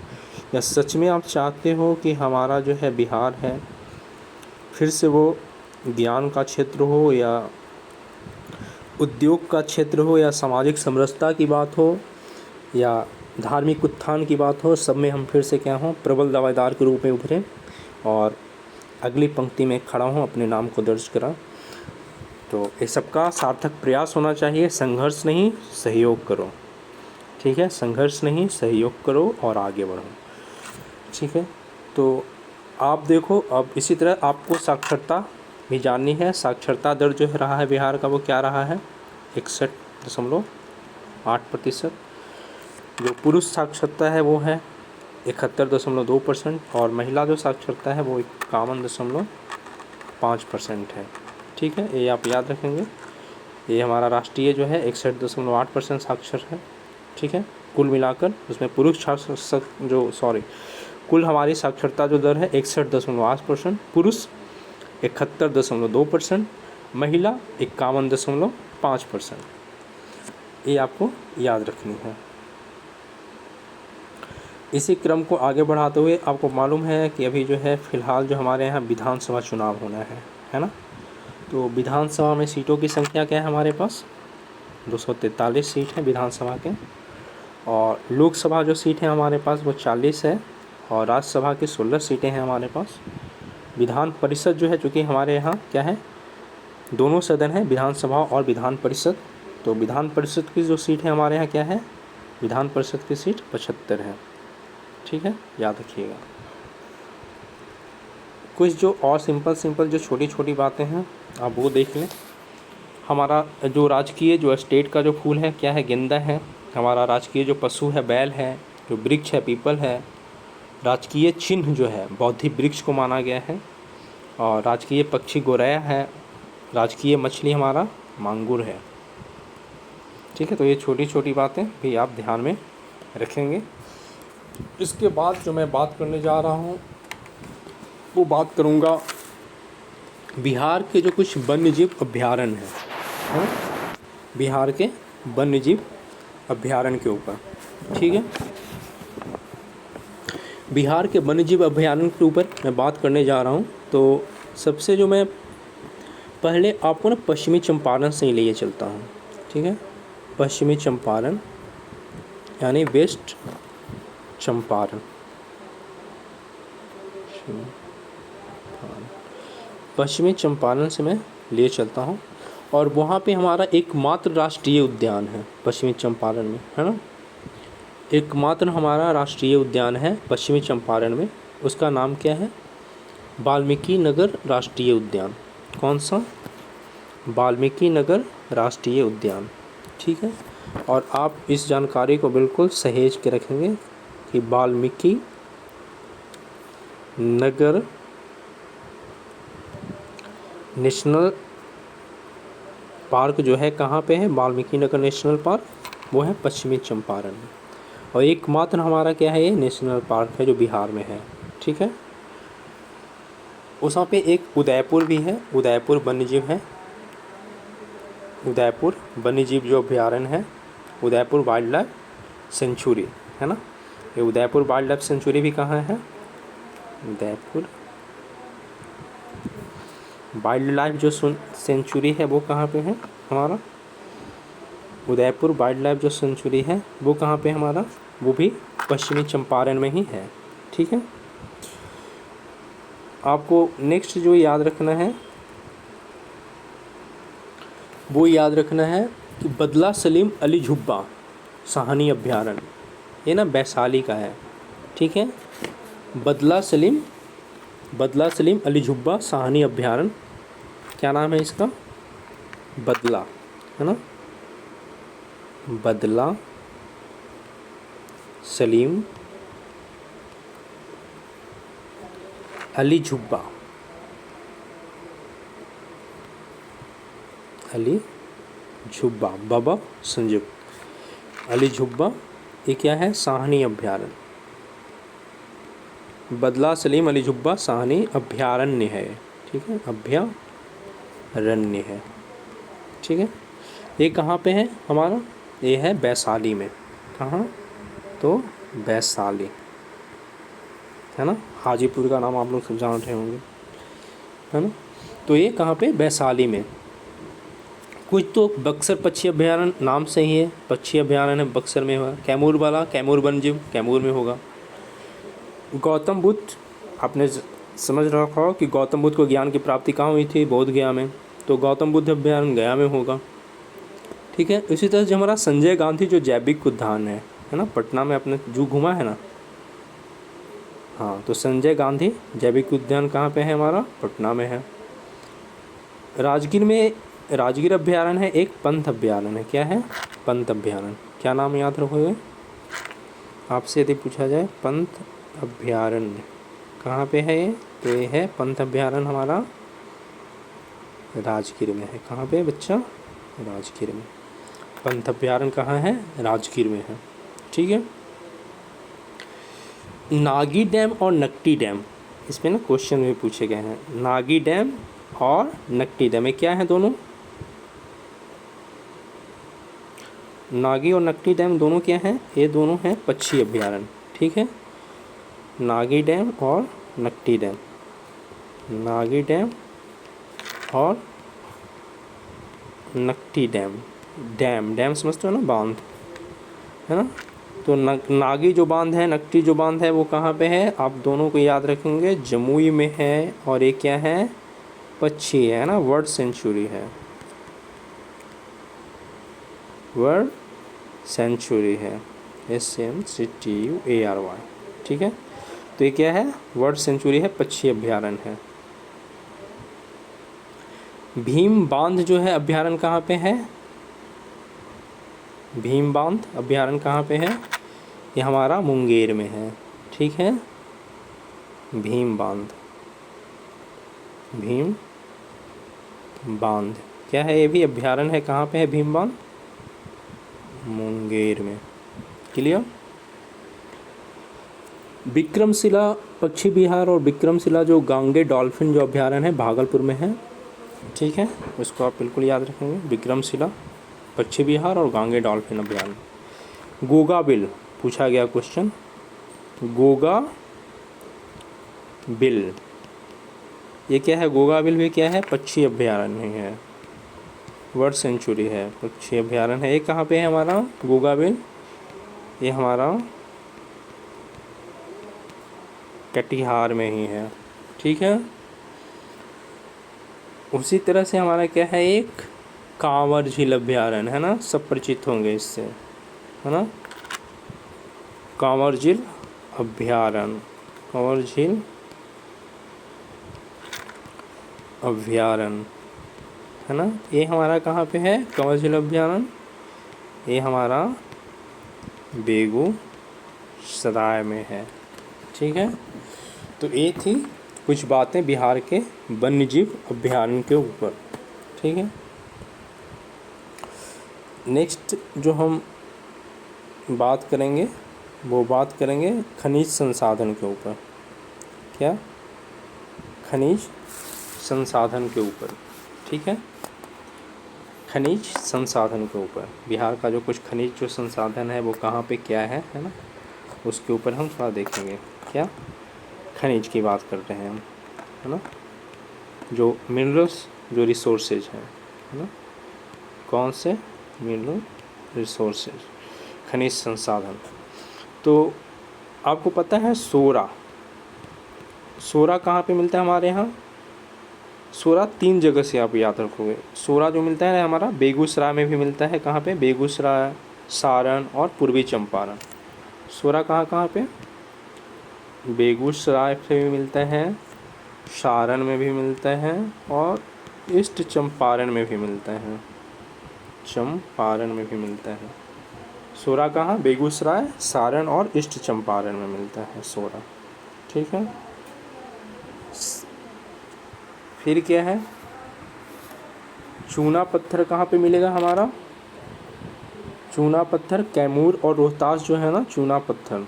या सच में आप चाहते हो कि हमारा जो है बिहार है फिर से वो ज्ञान का क्षेत्र हो, या उद्योग का क्षेत्र हो, या सामाजिक समरसता की बात हो, या धार्मिक उत्थान की बात हो, सब में हम फिर से क्या हों प्रबल दावेदार के रूप में उभरें और अगली पंक्ति में खड़ा हूँ, अपने नाम को दर्ज करा। तो ये सबका सार्थक प्रयास होना चाहिए। संघर्ष नहीं सहयोग करो, ठीक है, संघर्ष नहीं सहयोग करो और आगे बढ़ो। ठीक है, तो आप देखो अब इसी तरह आपको साक्षरता भी जाननी है। साक्षरता दर जो है रहा है बिहार का वो क्या रहा है 61.8%। जो पुरुष साक्षरता है वो है 71.2%, और महिला जो साक्षरता है वो 51.5% है। ठीक है, ये आप याद रखेंगे। ये हमारा राष्ट्रीय जो है 61.8% साक्षर है। ठीक है, कुल मिलाकर उसमें पुरुष कुल हमारी साक्षरता जो दर है 61.8%, पुरुष 71.2%, महिला 51.5%। ये आपको याद रखनी है। इसी क्रम को आगे बढ़ाते हुए आपको मालूम है कि अभी जो है फ़िलहाल जो हमारे यहाँ विधानसभा चुनाव होना है ना। तो विधानसभा में सीटों की संख्या क्या है हमारे पास 243 सीट है विधानसभा के। और लोकसभा जो सीट है हमारे पास वो 40 है और राज्यसभा की 16 सीटें हैं हमारे पास। विधान परिषद जो है, चूँकि हमारे यहाँ क्या है, दोनों सदन है, विधानसभा और विधान परिषद। तो विधान परिषद की जो सीट है हमारे यहाँ क्या है, विधान परिषद की सीट 75 है। ठीक है, याद रखिएगा। कुछ जो और सिंपल जो छोटी छोटी बातें हैं आप वो देख लें। हमारा जो राजकीय जो स्टेट का जो फूल है क्या है, गेंदा है। हमारा राजकीय जो पशु है बैल है, जो वृक्ष है पीपल है। राजकीय चिन्ह जो है बौद्धि वृक्ष को माना गया है। और राजकीय पक्षी गोरैया है। राजकीय मछली हमारा मांगुर है। ठीक है, तो ये छोटी छोटी बातें भी आप ध्यान में रखेंगे। इसके बाद जो मैं बात करने जा रहा हूँ वो बात करूँगा बिहार के जो कुछ वन्यजीव अभयारण्य हैं, बिहार के वन्यजीव अभयारण्य के ऊपर। ठीक है, बिहार के वन्यजीव अभयारण्य के ऊपर मैं बात करने जा रहा हूँ। तो सबसे जो मैं पहले आपको ना पश्चिमी चंपारण से ही लिए चलता हूँ। ठीक है, पश्चिमी चंपारण यानी वेस्ट चंपारण। पश्चिमी चंपारण से मैं लिए चलता हूँ और वहाँ पे हमारा एकमात्र राष्ट्रीय उद्यान है पश्चिमी चंपारण में, है ना। एकमात्र हमारा राष्ट्रीय उद्यान है पश्चिमी चंपारण में। उसका नाम क्या है, वाल्मीकि नगर राष्ट्रीय उद्यान। कौन सा, वाल्मीकि नगर राष्ट्रीय उद्यान। ठीक है, और आप इस जानकारी को बिल्कुल सहेज के रखेंगे कि वाल्मीकि नगर नेशनल पार्क जो है कहाँ पे है, वाल्मीकि नगर नेशनल पार्क वो है पश्चिमी चंपारण में। और एकमात्र हमारा क्या है, ये नेशनल पार्क है जो बिहार में है। ठीक है, उस वहाँ पे एक उदयपुर भी है, उदयपुर वन्यजीव है। उदयपुर वन्यजीव जो अभयारण्य है, उदयपुर वाइल्ड लाइफ सेंचुरी, है ना। ये उदयपुर वाइल्ड लाइफ सेंचुरी भी कहाँ है, उदयपुर वाइल्ड लाइफ जो सेंचुरी है वो कहाँ पे है हमारा, उदयपुर वाइल्ड लाइफ जो सेंचुरी है वो कहाँ पे हमारा, वो भी पश्चिमी चंपारण में ही है। ठीक है, आपको नेक्स्ट जो याद रखना है वो याद रखना है कि बदला सलीम अली झुब्बा साहनी अभयारण्य, ये ना वैशाली का है। ठीक है, बदला सलीम अली झुब्बा साहनी अभयारण्य, क्या नाम है इसका, बदला, है ना, बदला सलीम अली झुब्बा, अली झुब्बा, बाबा संजू अली झुब्बा, ये क्या है, साहनी अभयारण्य। बदला सलीम अली झुब्बा साहनी अभयारण्य है। ठीक है, अभयारण्य है। ठीक है, ये कहाँ पे है हमारा, ये है वैशाली में। कहाँ, तो वैशाली, है ना। हाजीपुर का नाम आप लोग सब जान रहे होंगे, है ना। तो ये कहाँ पे, वैशाली में। कुछ तो बक्सर पक्षी अभयारण्य नाम से ही है, पक्षी अभयारण्य है, बक्सर में होगा। कैमूर वाला, कैमूर वन्यजीव कैमूर में होगा। गौतम बुद्ध, आपने समझ रखा हो कि गौतम बुद्ध को ज्ञान की प्राप्ति कहाँ हुई थी, बोध गया में, तो गौतम बुद्ध अभयारण्य गया में होगा। ठीक है, इसी तरह से हमारा संजय गांधी जो जैविक उद्यान है ना, पटना में अपने जू घुमा है ना, हाँ, तो संजय गांधी जैविक उद्यान कहाँ पे है हमारा, पटना में है। राजगीर में राजगीर अभयारण्य है, एक पंथ अभयारण्य है। क्या है, पंथ अभयारण्य। क्या नाम याद रखोगे आपसे यदि पूछा जाए, पंथ अभयारण्य कहाँ पे है ये, तो ये है पंथ अभयारण्य हमारा राजगीर में है। कहाँ पे बच्चा, राजगीर में। पंथ अभयारण्य कहाँ है, राजगीर में है। ठीक है, नागी डैम और नकटी डैम, इस पे ना क्वेश्चन भी पूछे गए हैं। नागी डैम और नकटी डैम, ये क्या है दोनों, नागी और नकटी डैम दोनों क्या हैं, ये दोनों हैं पक्षी अभयारण्य। ठीक है, नागी डैम और नकटी डैम, नागी डैम और नकटी डैम। डैम समझते हो ना, बांध, है ना। तो नागी जो बांध है, नकटी जो बांध है वो कहाँ पे है, आप दोनों को याद रखेंगे, जमुई में है। और ये क्या है, पक्षी है ना, वर्ड सेंचुरी है, वर्ड सेंचुरी है, SMCTUARY, ठीक है। तो ये क्या है, वर्ड सेंचुरी है, पक्षी अभ्यारण्य है। भीम बांध जो है अभ्यारण्य कहाँ पे है, भीम बांध अभ्यारण्य कहाँ पे है, ये हमारा मुंगेर में है, ठीक है। भीम बांध, भीम बांध क्या है, ये भी अभ्यारण्य है, कहाँ पे है भीम बांध, मुंगेर में, क्लियर। विक्रमशिला पक्षी विहार और विक्रमशिला जो गांगे डॉल्फिन जो अभ्यारण्य है भागलपुर में है, ठीक है, उसको आप बिल्कुल याद रखेंगे, विक्रमशिला पक्षी विहार और गांगे डॉल्फिन अभ्यारण्य। गोगा बिल पूछा गया क्वेश्चन, गोगा बिल ये क्या है, गोगा बिल भी क्या है, पक्षी अभ्यारण्य है, वर्ड सेंचुरी है, पक्षी अभ्यारण्य है। ये कहाँ पे है हमारा गोगा बिल, ये हमारा कटिहार में ही है, ठीक है। उसी तरह से हमारा क्या है, एक कांवर झील अभ्यारण्य है ना, सब परिचित होंगे इससे, है ना, कांवर झील अभ्यारण्य, कांवर झील अभ्यारण्य है ना, ये हमारा कहाँ पे है, कांवर झील अभ्यारण्य, ये हमारा बेगूसराय में है, ठीक है। तो ये थी कुछ बातें बिहार के वन्यजीव अभ्यारण्य के ऊपर, ठीक है। नेक्स्ट जो हम बात करेंगे वो बात करेंगे खनिज संसाधन के ऊपर, क्या, खनिज संसाधन के ऊपर, ठीक है। खनिज संसाधन के ऊपर बिहार का जो कुछ खनिज जो संसाधन है वो कहाँ पे क्या है ना, उसके ऊपर हम थोड़ा देखेंगे, क्या, खनिज की बात करते हैं हम, है ना, जो मिनरल्स जो रिसोर्सेज हैं, है ना, कौन से मिनरल रिसोर्सेज, खनिज संसाधन। तो आपको पता है सोरा, सोरा कहाँ पे मिलता है हमारे यहाँ, सोरा 3 जगह से आप याद रखोगे। सोरा जो मिलता है हमारा बेगूसराय में भी मिलता है, कहाँ पे, बेगूसराय, सारण और पूर्वी चंपारण। सोरा कहाँ कहाँ पे, बेगूसराय से भी मिलता है, सारण में भी मिलता है और ईस्ट चंपारण में भी मिलता है, चंपारण में भी मिलता है। सोरा कहाँ, बेगूसराय, सारण और ईस्ट चंपारण में मिलता है सोरा, ठीक है। फिर क्या है, चूना पत्थर कहाँ पे मिलेगा हमारा, चूना पत्थर कैमूर और रोहतास जो है ना, चूना पत्थर,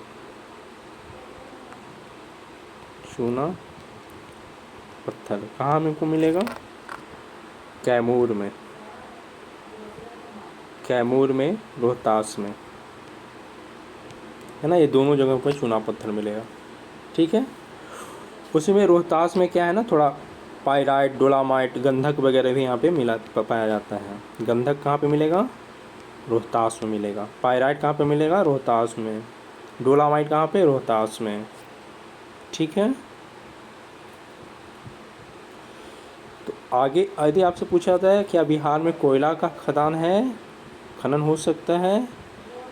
चूना पत्थर कहाँ मेरे को मिलेगा, कैमूर में, कैमूर में, रोहतास में, है ना, ये दोनों जगहों पर चूना पत्थर मिलेगा, ठीक है। उसी में रोहतास में क्या है ना, थोड़ा पाइराइट, डोलामाइट, गंधक वगैरह भी यहाँ पे मिला पाया जाता है। गंधक कहाँ पे मिलेगा, रोहतास में मिलेगा। पाइराइट कहाँ पे मिलेगा, रोहतास में। डोलामाइट कहाँ पे, रोहतास में, ठीक है। तो आगे यदि आपसे पूछा जाता है क्या बिहार में कोयला का खदान है, खनन हो सकता है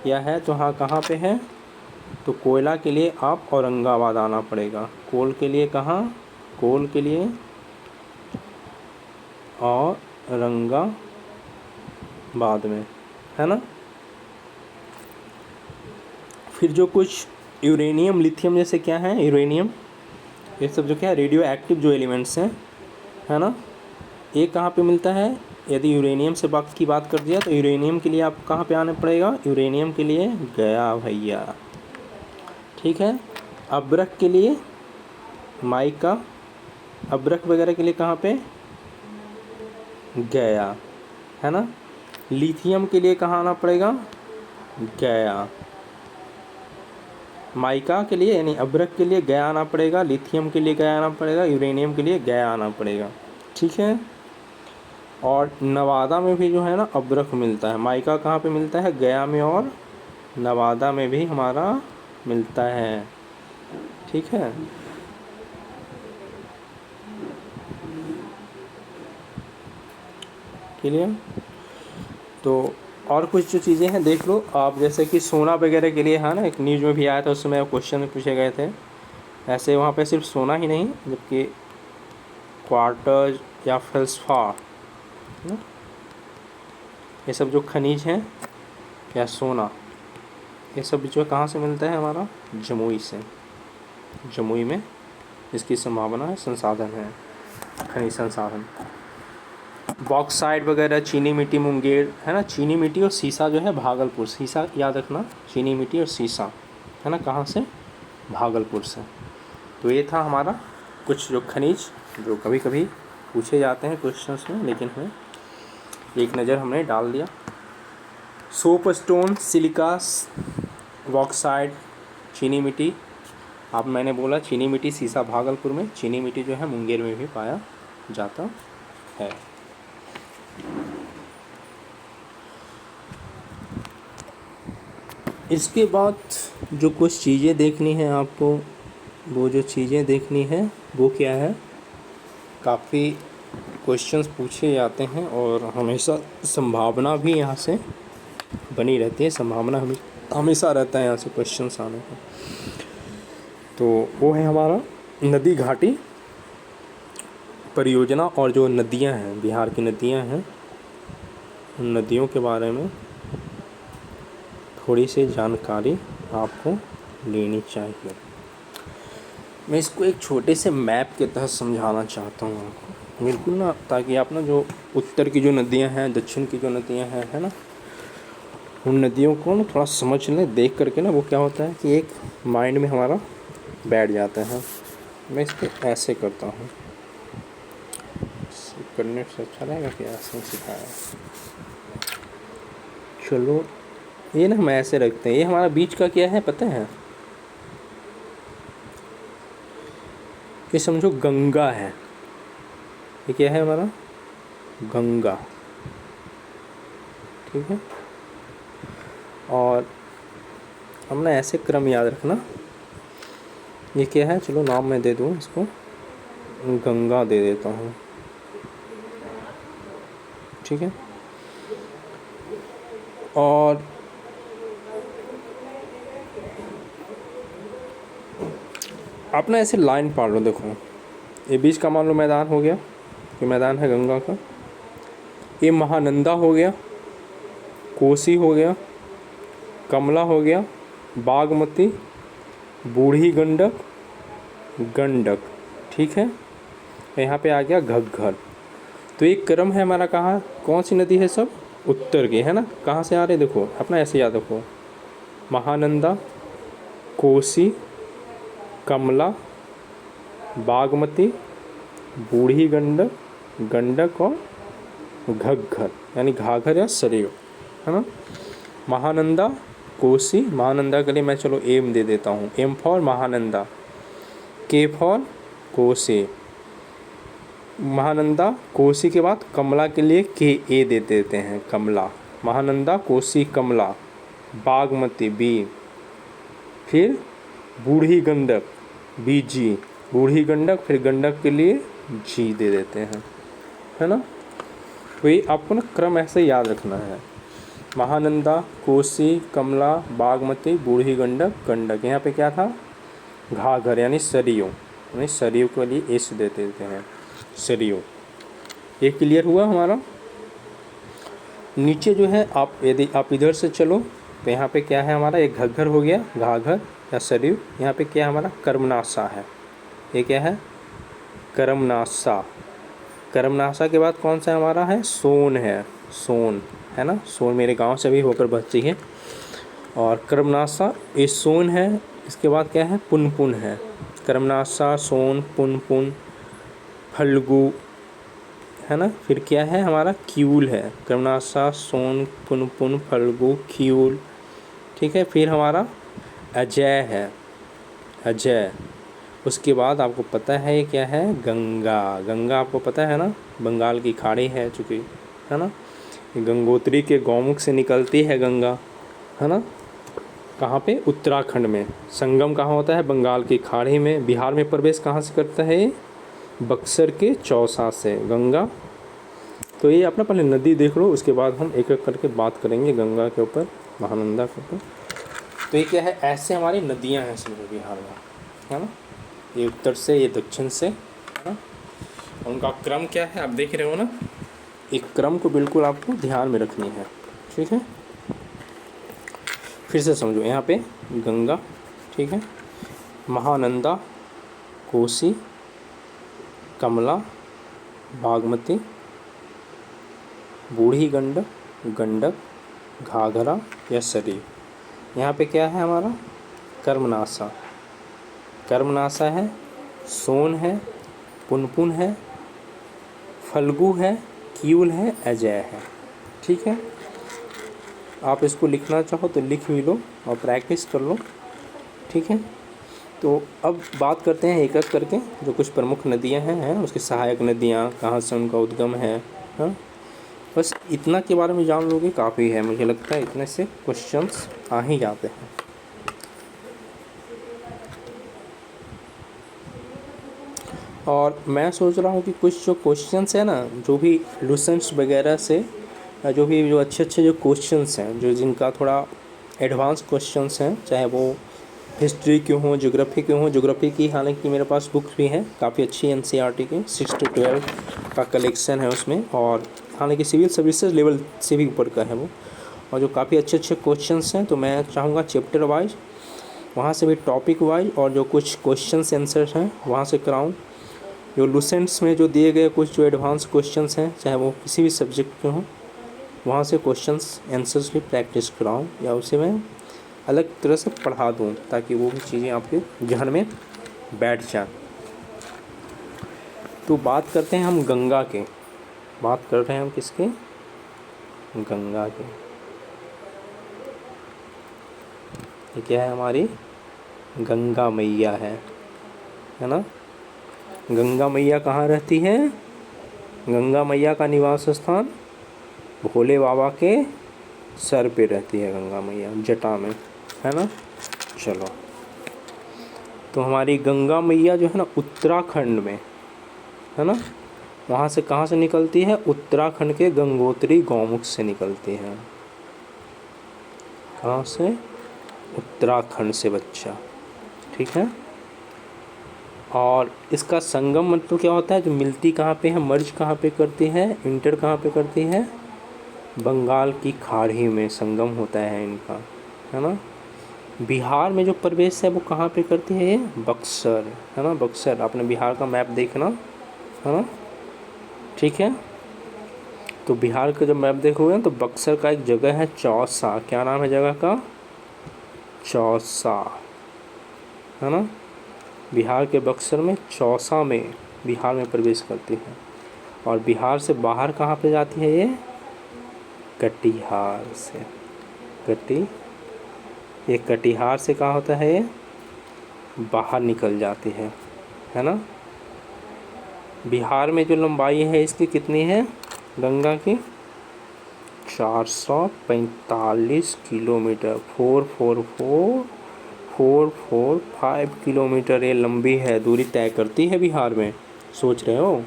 या है, तो हाँ कहाँ पे है, तो कोयला के लिए आप औरंगाबाद आना पड़ेगा, कोल के लिए कहाँ, कोल के लिए औरंगाबाद में, है ना। फिर जो कुछ यूरेनियम, लिथियम जैसे क्या है, यूरेनियम, ये सब जो क्या है रेडियो एक्टिव जो एलिमेंट्स हैं, है ना, ये कहाँ पे मिलता है। यदि यूरेनियम से बात की बात कर दिया तो यूरेनियम के लिए आप कहाँ पे आना पड़ेगा, यूरेनियम के लिए गया भैया, ठीक है। अब्रक के लिए माइका, अब्रक वगैरह के लिए कहाँ पे, गया, है ना। लिथियम के लिए कहाँ आना पड़ेगा, गया। माइका के लिए यानी अब्रक के लिए गया आना पड़ेगा, लिथियम के लिए गया आना पड़ेगा, यूरेनियम के लिए गया आना पड़ेगा, ठीक है। और नवादा में भी जो है ना अब्रक मिलता है। माइका कहाँ पे मिलता है, गया में और नवादा में भी हमारा मिलता है। ठीक है, क्लियर। तो और कुछ जो चीज़ें हैं देख लो आप, जैसे कि सोना वगैरह के लिए है ना, एक न्यूज़ में भी आया था, उसमें क्वेश्चन पूछे गए थे। ऐसे वहाँ पे सिर्फ सोना ही नहीं, जबकि क्वार्टर या फेल्सफार ना, ये सब जो खनिज हैं या सोना, ये सब जो कहाँ से मिलता है हमारा, जमुई से। जमुई में इसकी संभावना है, संसाधन है, खनिज संसाधन। बॉक्साइट वगैरह, चीनी मिट्टी मुंगेर है ना, चीनी मिट्टी और सीसा जो है भागलपुर, सीसा याद रखना, चीनी मिट्टी और सीसा है ना, कहाँ से, भागलपुर से। तो ये था हमारा कुछ जो खनिज जो कभी कभी पूछे जाते हैं क्वेश्चंस में, लेकिन हमें एक नज़र हमने डाल दिया। सोप स्टोन, सिलिका, बॉक्साइट, चीनी मिट्टी। अब मैंने बोला चीनी मिट्टी सीसा भागलपुर में, चीनी मिट्टी जो है मुंगेर में भी पाया जाता है। इसके बाद जो कुछ चीज़ें देखनी है आपको, वो जो चीज़ें देखनी है वो क्या है, काफ़ी क्वेश्चंस पूछे जाते हैं और हमेशा संभावना भी यहाँ से बनी रहती है, संभावना हमेशा रहता है यहाँ से क्वेश्चंस आने का। तो वो है हमारा नदी घाटी परियोजना, और जो नदियाँ हैं, बिहार की नदियाँ हैं, उन नदियों के बारे में थोड़ी सी जानकारी आपको लेनी चाहिए। मैं इसको एक छोटे से मैप के तहत समझाना चाहता हूँ आपको, बिल्कुल ना, ताकि आप ना जो उत्तर की जो नदियाँ हैं, दक्षिण की जो नदियाँ हैं, है ना, उन नदियों को ना थोड़ा समझ लें, देख करके ना वो क्या होता है कि एक माइंड में हमारा बैठ जाता है। मैं इसको ऐसे करता हूँ, करने से अच्छा रहेगा कि ऐसे सिखाया। चलो ये ना हम ऐसे रखते हैं, ये हमारा बीच का क्या है पता है, ये समझो गंगा है, ये क्या है हमारा, गंगा। ठीक है, और हमने ऐसे क्रम याद रखना, ये क्या है, चलो नाम मैं दे दूँ इसको, गंगा दे देता हूँ। ठीक है, और आप ना ऐसे लाइन पाड़ लो, देखो ये बीच का मान लो मैदान हो गया, ये मैदान है गंगा का, ये महानंदा हो गया, कोसी हो गया, कमला हो गया, बागमती, बूढ़ी गंडक, गंडक। ठीक है, यहाँ पे आ गया घग्गर। तो एक क्रम है हमारा, कहाँ कौन सी नदी है, सब उत्तर की है ना, कहाँ से आ रहे देखो, अपना ऐसे याद रखो, महानंदा, कोसी, कमला, बागमती, बूढ़ी गंडक, गंडक और घग्गर, यानी घाघर या सरयू, है ना। महानंदा, कोसी, महानंदा के लिए मैं चलो एम दे देता हूँ, एम फॉर महानंदा, के फॉर कोसी, महानंदा कोसी के बाद कमला के लिए के ए दे देते हैं, कमला, महानंदा कोसी कमला, बागमती बी, फिर बूढ़ी गंडक बी जी, बूढ़ी गंडक, फिर गंडक के लिए जी दे देते हैं, है ना। तो ये आपको ना क्रम ऐसे याद रखना है, महानंदा, कोसी, कमला, बागमती, बूढ़ी गंडक, गंडक। यहाँ पे क्या था, घाघर यानी सरयू, यानी सरयू के लिए एस दे देते हैं, सरयू। ये क्लियर हुआ हमारा। नीचे जो है आप यदि आप इधर से चलो तो यहाँ पे क्या है हमारा, एक घग्गर हो गया, घाघर या सरयू। यहाँ पे क्या हमारा, कर्मनासा है, ये क्या है, कर्मनासा। कर्मनासा के बाद कौन सा हमारा है, सोन है, सोन है ना, सोन मेरे गांव से भी होकर बहती है। और कर्मनासा ये सोन है, इसके बाद क्या है, पुनपुन है, कर्मनासा, सोन, पुनपुन, फल्गु, है ना। फिर क्या है हमारा, क्यूल है, कर्मनासा, सोन, पुनपुन, फल्गु, क्यूल। ठीक है, फिर हमारा अजय है, अजय। उसके बाद आपको पता है ये क्या है, गंगा। गंगा आपको पता है ना, बंगाल की खाड़ी है चूँकि, है ना, गंगोत्री के गौमुख से निकलती है गंगा, है ना। कहाँ पे? उत्तराखंड में। संगम कहाँ होता है? बंगाल की खाड़ी में। बिहार में प्रवेश कहाँ से करता है ये? बक्सर के चौसा से गंगा। तो ये अपना पहले नदी देख लो, उसके बाद हम एक एक करके बात करेंगे गंगा के ऊपर, महानंदा के ऊपर। तो ये क्या है? ऐसे हमारी नदियाँ हैं इसमें बिहार में, है ना। ये उत्तर से, ये दक्षिण से, है ना। उनका क्रम क्या है आप देख रहे हो ना। एक क्रम को बिल्कुल आपको ध्यान में रखनी है, ठीक है। फिर से समझो, यहाँ पे गंगा, ठीक है, महानंदा, कोसी, कमला, बागमती, बूढ़ी गंडक, गंडक, घाघरा या सरयू। यहाँ पे क्या है हमारा? कर्मनासा। कर्मनासा है, सोन है, पुनपुन है, फल्गु है, क्यूल है, अजय है, ठीक है। आप इसको लिखना चाहो तो लिख भी लो और प्रैक्टिस कर लो, ठीक है। तो अब बात करते हैं एक एक करके जो कुछ प्रमुख नदियां हैं उसकी सहायक नदियां, कहाँ से उनका उद्गम है, हाँ। बस इतना के बारे में जान लोगे काफ़ी है, मुझे लगता है इतने से क्वेश्चंस आ ही जाते हैं। और मैं सोच रहा हूँ कि कुछ जो क्वेश्चंस है ना, जो भी लूसेंट्स वगैरह से जो अच्छे अच्छे जो क्वेश्चंस हैं, जो जिनका थोड़ा एडवांस क्वेश्चंस हैं, चाहे वो हिस्ट्री के हों, ज्योग्राफी के हों। ज्योग्राफी की हालांकि मेरे पास बुक्स भी हैं काफ़ी अच्छी, एनसीईआरटी की 6 to 12 का कलेक्शन है उसमें। और हालांकि सिविल सर्विसेज लेवल से भी ऊपर का है वो, और जो काफ़ी अच्छे अच्छे क्वेश्चंस हैं। तो मैं चाहूँगा चैप्टर वाइज, वहाँ से भी टॉपिक वाइज, और जो कुछ क्वेश्चंस आंसर्स हैं वहाँ से कराऊँ। जो लूसेंट्स में जो दिए गए कुछ जो एडवांस क्वेश्चंस हैं, चाहे वो किसी भी सब्जेक्ट के हों, वहाँ से क्वेश्चंस आंसर्स भी प्रैक्टिस कराऊँ, या उसे मैं अलग तरह से पढ़ा दूँ ताकि वो भी चीज़ें आपके जहन में बैठ जाए। तो बात करते हैं हम गंगा के, बात कर रहे हैं हम किसके? गंगा के। ये क्या है? हमारी गंगा मैया है ना। गंगा मैया कहाँ रहती है? गंगा मैया का निवास स्थान भोले बाबा के सर पे रहती है गंगा मैया, जटा में, है ना। चलो, तो हमारी गंगा मैया जो है ना उत्तराखंड में, है ना, वहाँ से कहाँ से निकलती है? उत्तराखंड के गंगोत्री गौमुख से निकलती है। कहाँ से? उत्तराखंड से बच्चा, ठीक है। और इसका संगम मतलब क्या होता है? जो मिलती कहाँ पे है, मर्ज कहाँ पे करती है, इंटर कहाँ पे करती है? बंगाल की खाड़ी में संगम होता है इनका, है ना। बिहार में जो प्रवेश है वो कहाँ पे करती है? ये बक्सर, है ना। बक्सर, आपने बिहार का मैप देखना, है ना, ठीक है। तो बिहार का जब मैप देखोगे तो बक्सर का एक जगह है चौसा। क्या नाम है जगह का? चौसा, है ना। बिहार के बक्सर में चौसा में बिहार में प्रवेश करती है। और बिहार से बाहर कहाँ पे जाती है ये? कटिहार से। ये कटिहार से कहाँ होता है? ये बाहर निकल जाती है ना। बिहार में जो लंबाई है इसकी कितनी है गंगा की? 445 किलोमीटर, 445 किलोमीटर ये लंबी है, दूरी तय करती है बिहार में। सोच रहे हो?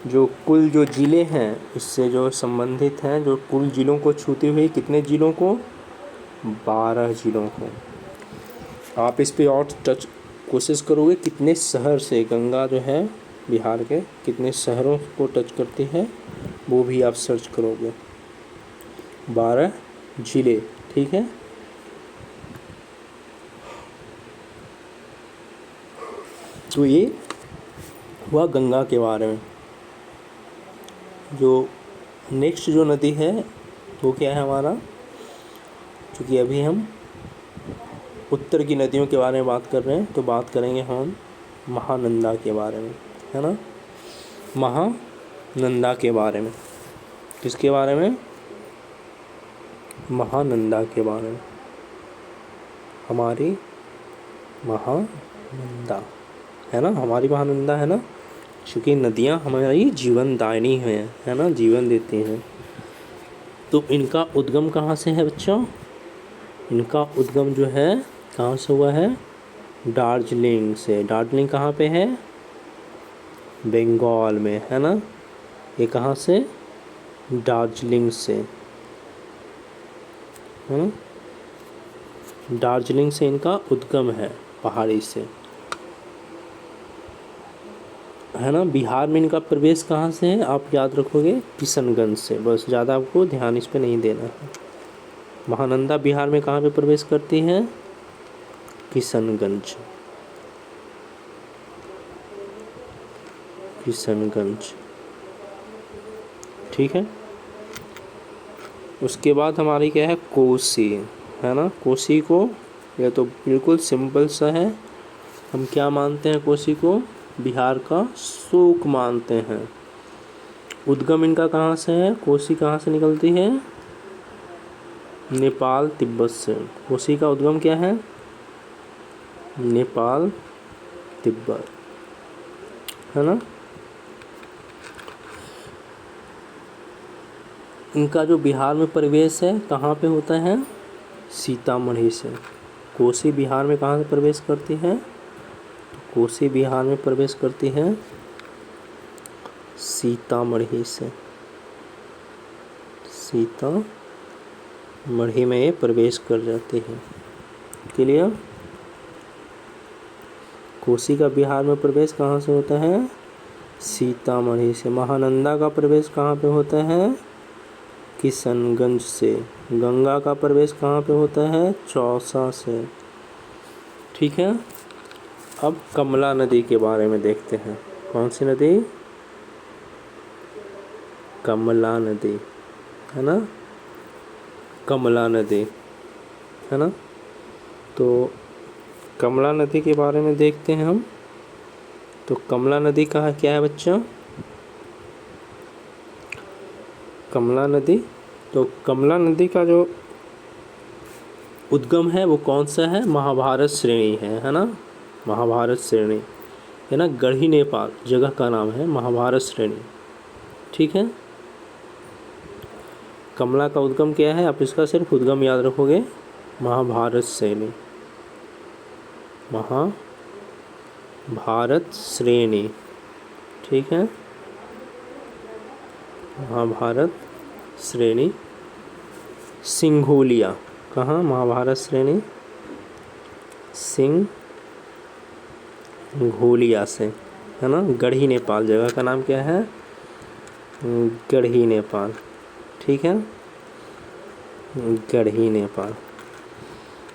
जो कुल जो ज़िले हैं इससे जो संबंधित हैं, जो कुल ज़िलों को छूती हुई, कितने ज़िलों को? 12 ज़िलों को। आप इस पे और टच कोशिश करोगे कितने शहर से गंगा जो है बिहार के कितने शहरों को टच करती है, वो भी आप सर्च करोगे। 12 ज़िले, ठीक है। तो ये हुआ गंगा के बारे में। जो नेक्स्ट जो नदी है वो क्या है हमारा? क्योंकि अभी हम उत्तर की नदियों के बारे में बात कर रहे हैं, तो बात करेंगे हम महानंदा के बारे में, है ना। महानंदा के बारे में, किसके बारे में? महानंदा के बारे में। हमारी महानंदा, है ना, हमारी महानंदा, है ना। क्योंकि नदियाँ हमारी जीवनदायिनी हैं, है ना, जीवन देती हैं। तो इनका उद्गम कहाँ से है बच्चों? इनका उद्गम जो है कहाँ से हुआ है? दार्जिलिंग से। दार्जिलिंग कहाँ पे है? बंगाल में, है ना। ये कहाँ से? दार्जिलिंग से, है ना। दार्जिलिंग से इनका उद्गम है, पहाड़ी से, है ना। बिहार में इनका प्रवेश कहाँ से है? आप याद रखोगे किशनगंज से, बस ज़्यादा आपको ध्यान इस पे नहीं देना है। महानंदा बिहार में कहाँ पे प्रवेश करती है? किशनगंज, किशनगंज, ठीक है। उसके बाद हमारी क्या है? कोसी, है ना। कोसी को, यह तो बिल्कुल सिंपल सा है, हम क्या मानते हैं? कोसी को बिहार का शोक मानते हैं। उद्गम इनका कहाँ से है? कोसी कहाँ से निकलती है? नेपाल तिब्बत से। कोसी का उद्गम क्या है? नेपाल तिब्बत, है ना। इनका जो बिहार में प्रवेश है कहाँ पे होता है? सीतामढ़ी से। कोसी बिहार में कहाँ से प्रवेश करती है? कोसी बिहार में प्रवेश करती है सीतामढ़ी से। सीतामढ़ी में ये प्रवेश कर जाती है। क्लियर? कोसी का बिहार में प्रवेश कहाँ से होता है? सीतामढ़ी से। महानंदा का प्रवेश कहाँ पे होता है? किशनगंज से। गंगा का प्रवेश कहाँ पे होता है? चौसा से, ठीक है। अब कमला नदी के बारे में देखते हैं। कौन सी नदी? कमला नदी, है ना। कमला नदी, है ना। तो कमला नदी के बारे में देखते हैं हम। तो कमला नदी का क्या है बच्चा? कमला नदी, तो कमला नदी का जो उद्गम है वो कौन सा है? महाभारत श्रेणी है ना। महाभारत श्रेणी, है ना। गढ़ी नेपाल जगह का नाम है, महाभारत श्रेणी, ठीक है। कमला का उद्गम क्या है? आप इसका सिर्फ उद्गम याद रखोगे, महाभारत श्रेणी, महाभारत श्रेणी, ठीक है। महाभारत श्रेणी सिंघोलिया, कहाँ? महाभारत श्रेणी सिंघोलिया से, है ना। गढ़ी नेपाल जगह का नाम क्या है? गढ़ी नेपाल, ठीक है। गढ़ी नेपाल।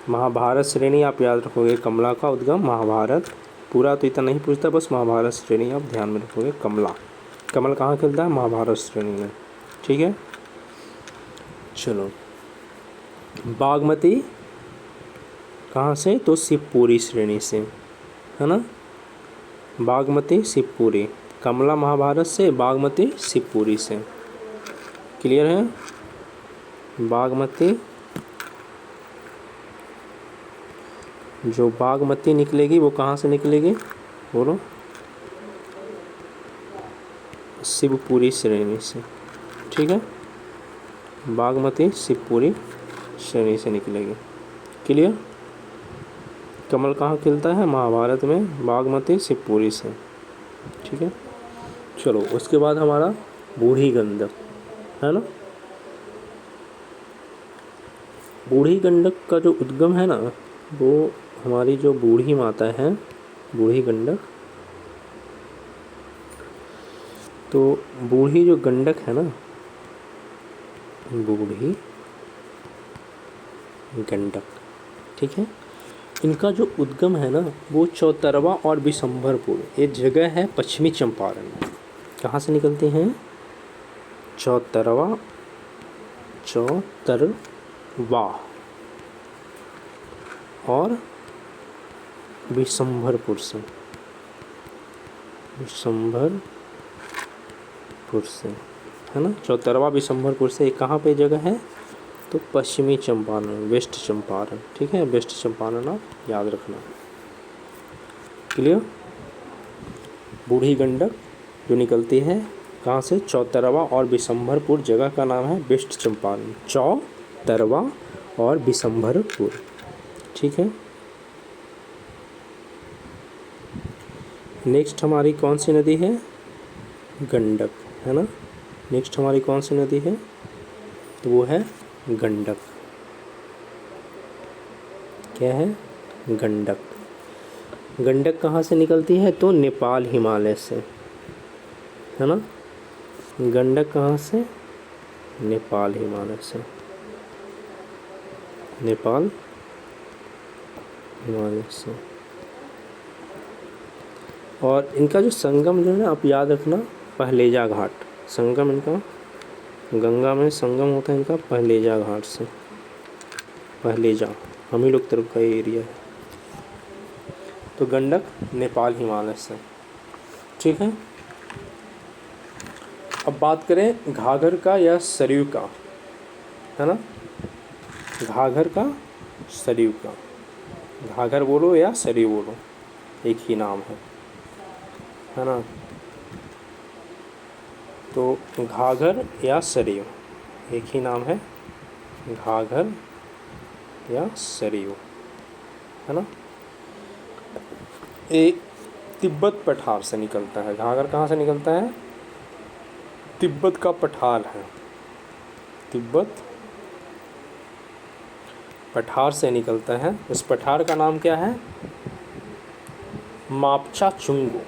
महाभारत श्रेणी आप याद रखोगे, कमला का उद्गम महाभारत, पूरा तो इतना नहीं पूछता, बस महाभारत श्रेणी आप ध्यान में रखोगे। कमला, कमल कहाँ खिलता है? महाभारत श्रेणी में, ठीक है। चलो, बागमती कहाँ से? तो शिवपुरी श्रेणी से, है ना। बागमती शिवपुरी, कमला महाभारत से, बागमती शिवपुरी से। क्लियर है? बागमती, जो बागमती निकलेगी वो कहाँ से निकलेगी? बोलो। शिवपुरी श्रेणी से, ठीक है। बागमती शिवपुरी श्रेणी से निकलेगी। क्लियर? कमल कहाँ खिलता है? महाभारत में, बागमती शिवपुरी से, ठीक है। चलो, उसके बाद हमारा बूढ़ी गंडक, है ना। बूढ़ी गंडक का जो उद्गम है ना, वो हमारी जो बूढ़ी माता है, बूढ़ी गंडक, तो बूढ़ी जो गंडक है ना, बूढ़ी गंडक, ठीक है। इनका जो उद्गम है ना वो चौतरवा और बिशंभरपुर, ये जगह है पश्चिमी चंपारण। कहाँ से निकलते हैं? चौतरवा और बिशंभरपुर से, बिशंभरपुर से, है ना। चौतरवा बिशंभरपुर से। कहाँ पे जगह है? तो पश्चिमी चंपारण, वेस्ट चंपारण, ठीक है। वेस्ट चंपारण आप याद रखना। क्लियर? बूढ़ी गंडक जो निकलती है कहाँ से? चौतरवा और बिशंभरपुर, जगह का नाम है वेस्ट चंपारण। चौतरवा और बिशंभरपुर। ठीक है। नेक्स्ट हमारी कौन सी नदी है? गंडक, है ना। नेक्स्ट हमारी कौन सी नदी है? तो वो है गंडक। क्या है? गंडक। गंडक कहाँ से निकलती है? तो नेपाल हिमालय से, है ना। गंडक कहाँ से? नेपाल हिमालय से, नेपाल हिमालय से। और इनका जो संगम जो है ना, आप याद रखना, पहलेजा घाट। संगम इनका गंगा में संगम होता है इनका पहलेजा घाट से। पहलेजा हम ही लोग तरफ का एरिया है। तो गंडक नेपाल हिमालय से। ठीक है। अब बात करें घाघर का या सरयू का, है ना। घाघर का, सरयू का। घाघर बोलो या सरयू बोलो, एक ही नाम है ना। तो घाघर या सरयू एक ही नाम है, घाघर या सरयू, है ना। एक तिब्बत पठार से निकलता है। घाघर कहाँ से निकलता है? तिब्बत का पठार है, तिब्बत पठार से निकलता है। उस पठार का नाम क्या है? मापचा चुंगो।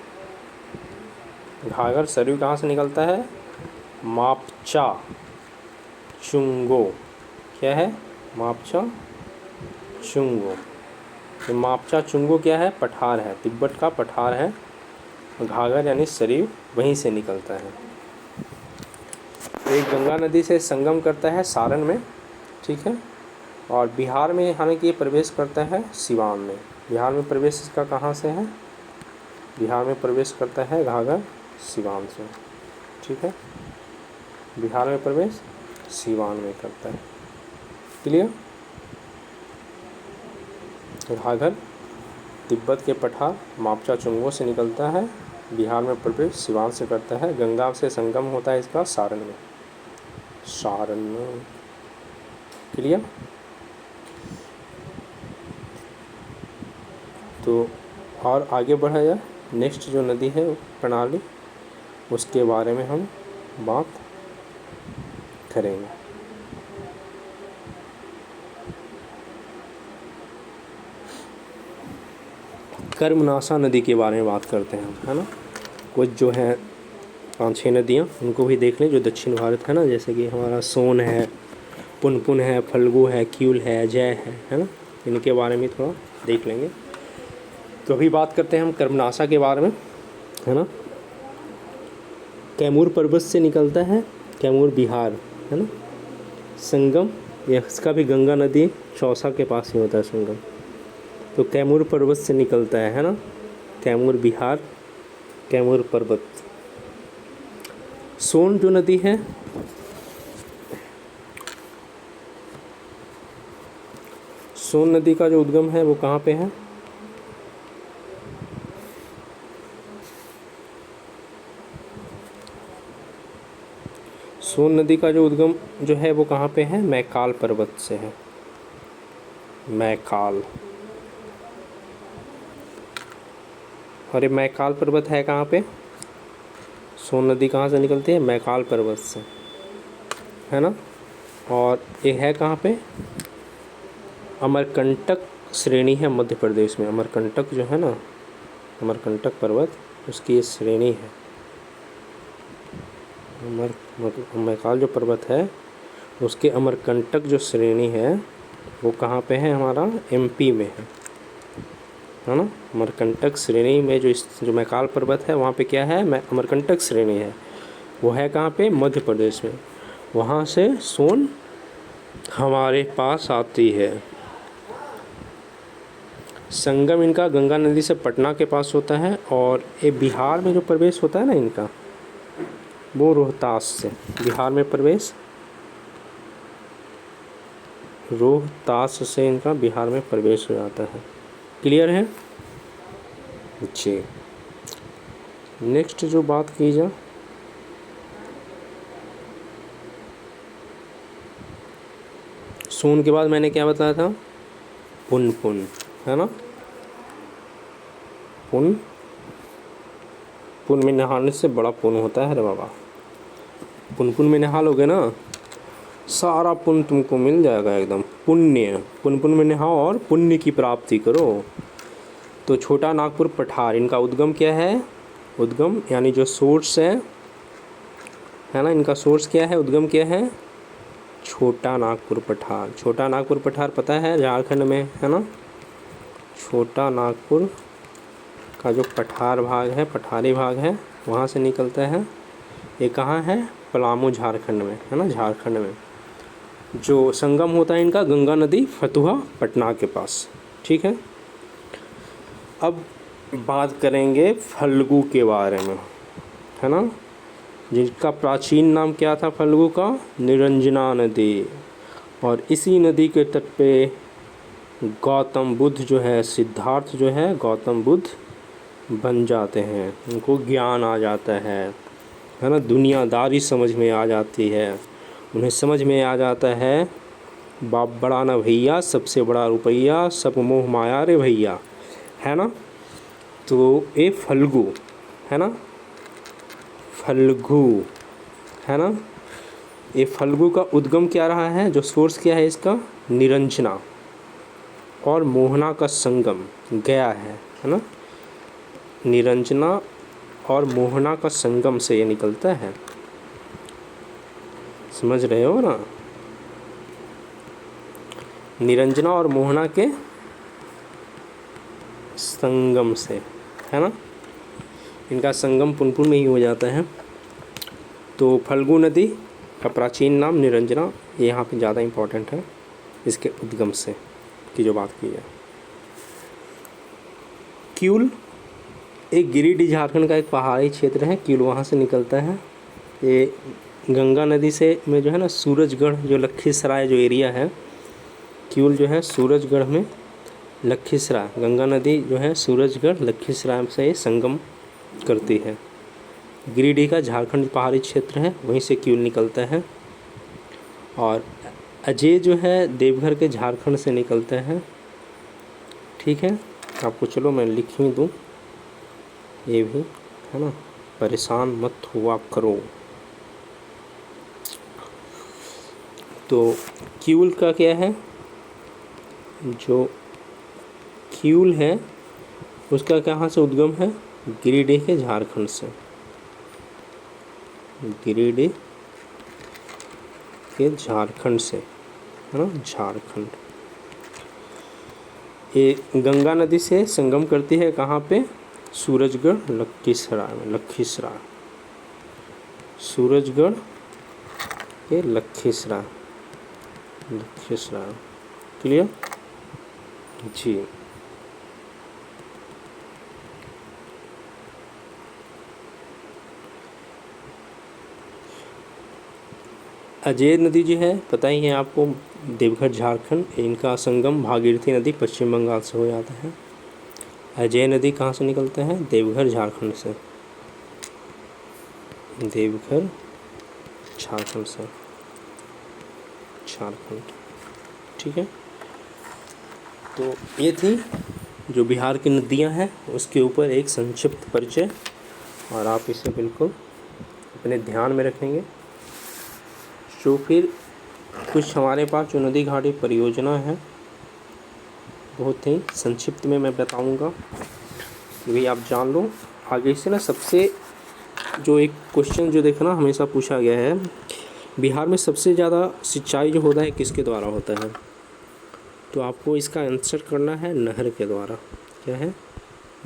घाघर सरयू कहाँ से निकलता है? मापचा चुंगो। क्या है? मापचा चुंगो। तो मापचा चुंगो क्या है? पठार है, तिब्बत का पठार है। घाघर यानी सरयू वहीं से निकलता है। एक गंगा नदी से संगम करता है सारण में। ठीक है। और बिहार में हालांकि ये प्रवेश करता है सिवान में। बिहार में प्रवेश इसका कहाँ से है? बिहार में प्रवेश करता है घाघर सिवान से। ठीक है। बिहार में प्रवेश सिवान में करता है। क्लियर। घाघर तिब्बत के पठार मापचा चुंगो से निकलता है। बिहार में प्रवेश सिवान से करता है। गंगा से संगम होता है इसका सारण में। सारण में। क्लियर। तो और आगे बढ़ा जाए, नेक्स्ट जो नदी है प्रणाली, उसके बारे में हम बात करेंगे। कर्मनाशा नदी के बारे में बात करते हैं हम, है ना। कुछ जो है 5-6 नदियाँ उनको भी देख लें जो दक्षिण भारत है ना, जैसे कि हमारा सोन है, पुनपुन है, फल्गु है, क्यूल है, जय है ना। इनके बारे में थोड़ा देख लेंगे। तो अभी बात करते हैं हम कर्मनाशा के बारे में, है ना। कैमूर पर्वत से निकलता है, कैमूर बिहार, है ना। संगम इसका भी गंगा नदी चौसा के पास ही होता है संगम। तो कैमूर पर्वत से निकलता है ना। कैमूर बिहार, कैमूर पर्वत। सोन जो नदी है, सोन नदी का जो उद्गम है वो कहाँ पे है? सोन नदी का जो उद्गम जो है वो कहाँ पे है? मैकाल पर्वत से है। मैकाल। और ये मैकाल पर्वत है कहाँ पे? सोन नदी कहाँ से निकलती है? मैकाल पर्वत से, है ना। और ये है कहाँ पे? अमरकंटक श्रेणी है मध्य प्रदेश में। अमरकंटक जो है ना, अमरकंटक पर्वत, उसकी ये श्रेणी है। मैकाल जो पर्वत है उसके अमरकंटक जो श्रेणी है वो कहाँ पे है? हमारा एमपी में है ना। अमरकंटक श्रेणी में जो मैकाल पर्वत है वहाँ पे क्या है? अमरकंटक श्रेणी है। वो है कहाँ पे? मध्य प्रदेश में। वहाँ से सोन हमारे पास आती है। संगम इनका गंगा नदी से पटना के पास होता है। और ये बिहार में जो प्रवेश होता है ना इनका, वो रोहतास से। बिहार में प्रवेश रोहतास से इनका बिहार में प्रवेश हो जाता है। क्लियर है जी। नेक्स्ट जो बात की जाए, सोन के बाद मैंने क्या बताया था, पुन पुन, है ना। पुन पुन में नहाने से बड़ा पुण्य होता है रे बाबा। पुन पुन में नहा लोगे ना, सारा पुण्य तुमको मिल जाएगा एकदम। पुण्य, पुन पुन में नहाओ और पुण्य की प्राप्ति करो। तो छोटा नागपुर पठार, इनका उद्गम क्या है, उद्गम यानी जो सोर्स है ना, इनका सोर्स क्या है, उद्गम क्या है, छोटा नागपुर पठार। छोटा नागपुर पठार पता है, झारखंड में है ना। छोटा नागपुर का जो पठार भाग है, पठारी भाग है, वहाँ से निकलता है। ये कहाँ है, पलामू झारखंड में, है ना, झारखंड में। जो संगम होता है इनका गंगा नदी फतुहा पटना के पास, ठीक है। अब बात करेंगे फल्गु के बारे में, है ना, जिसका प्राचीन नाम क्या था फल्गु का, निरंजना नदी। और इसी नदी के तट पे गौतम बुद्ध जो है, सिद्धार्थ जो है, गौतम बुद्ध बन जाते हैं। उनको ज्ञान आ जाता है ना, दुनियादारी समझ में आ जाती है। उन्हें समझ में आ जाता है, बाप बड़ा ना भैया, सबसे बड़ा रुपया, सब मोह माया रे भैया, है ना। तो ये फल्गु है ना, फल्गु है ना। ये फल्गु का उद्गम क्या रहा है, जो सोर्स क्या है इसका, निरंजना और मोहना का संगम गया है ना। निरंजना और मोहना का संगम से ये निकलता है, समझ रहे हो ना। निरंजना और मोहना के संगम से, है ना, इनका संगम पुनपुन में ही हो जाता है। तो फल्गु नदी का प्राचीन नाम निरंजना, ये यहाँ पे ज़्यादा इम्पोर्टेंट है, इसके उद्गम से की जो बात की है। क्यूल एक गिरिडीह झारखंड का एक पहाड़ी क्षेत्र है, क्यूल वहाँ से निकलता है। ये गंगा नदी से में जो है ना, सूरजगढ़ जो लखीसराय जो एरिया है, क्यूल जो है सूरजगढ़ में लखीसराय, गंगा नदी जो है सूरजगढ़ लखीसराय से ये संगम करती है। गिरिडीह का झारखंड पहाड़ी क्षेत्र है, वहीं से क्यूल निकलता है। और अजय जो है देवघर के झारखंड से निकलता है, ठीक है। आपको चलो मैं लिख ही दूँ ये भी, है ना, परेशान मत हुआ करो। तो क्यूल का क्या है, जो क्यूल है उसका कहाँ से उद्गम है, गिरिडीह के झारखंड से, गिरिडीह के झारखंड से, है ना, झारखंड। ये गंगा नदी से संगम करती है कहाँ पे, सूरजगढ़ लखीसराय में, लखीसराय, सूरजगढ़ के लखीसराय, लखीसराय, क्लियर जी। अजय नदी जी है, पता ही है आपको, देवघर झारखंड, इनका संगम भागीरथी नदी पश्चिम बंगाल से हो जाता है। अजय नदी कहाँ से निकलता है, देवघर झारखंड से, देवघर झारखंड से, झारखंड, ठीक है। तो ये थी जो बिहार की नदियाँ हैं उसके ऊपर एक संक्षिप्त परिचय, और आप इसे बिल्कुल अपने ध्यान में रखेंगे। जो फिर कुछ हमारे पास जो नदी घाटी परियोजना है, बहुत ही संक्षिप्त में मैं बताऊंगा, कि भाई आप जान लो। आगे से ना सबसे जो एक क्वेश्चन जो देखना हमेशा पूछा गया है, बिहार में सबसे ज़्यादा सिंचाई जो होता है किसके द्वारा होता है, तो आपको इसका आंसर करना है नहर के द्वारा। क्या है,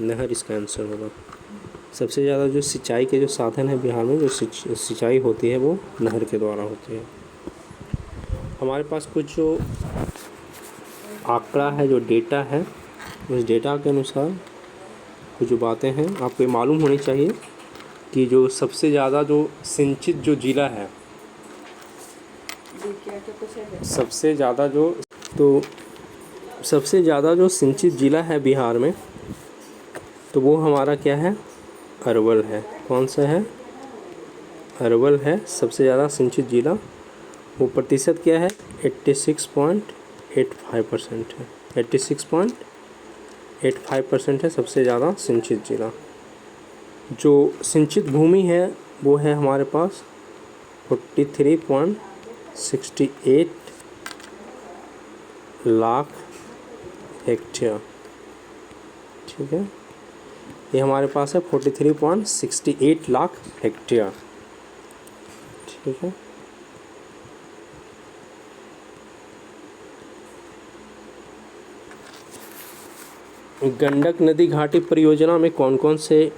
नहर इसका आंसर होगा। सबसे ज़्यादा जो सिंचाई के जो साधन है बिहार में, जो सिंचाई होती है वो नहर के द्वारा होती है। हमारे पास कुछ जो आंकड़ा है, जो डेटा है, उस डेटा के अनुसार कुछ जो बातें हैं आपको ये मालूम होनी चाहिए कि जो सबसे ज़्यादा जो सिंचित जो ज़िला है, सबसे ज़्यादा जो सिंचित ज़िला है बिहार में, तो वो हमारा क्या है, अरवल है। कौन सा है, अरवल है सबसे ज़्यादा सिंचित ज़िला। वो प्रतिशत क्या है 86.85% है। 86.85% है सबसे ज़्यादा सिंचित जिला। जो सिंचित भूमि है वो है हमारे पास 43.68 लाख हेक्टेयर। ठीक है, ये हमारे पास है 43.68 लाख हेक्टेयर। ठीक है, गंडक नदी घाटी परियोजना में कौन कौन से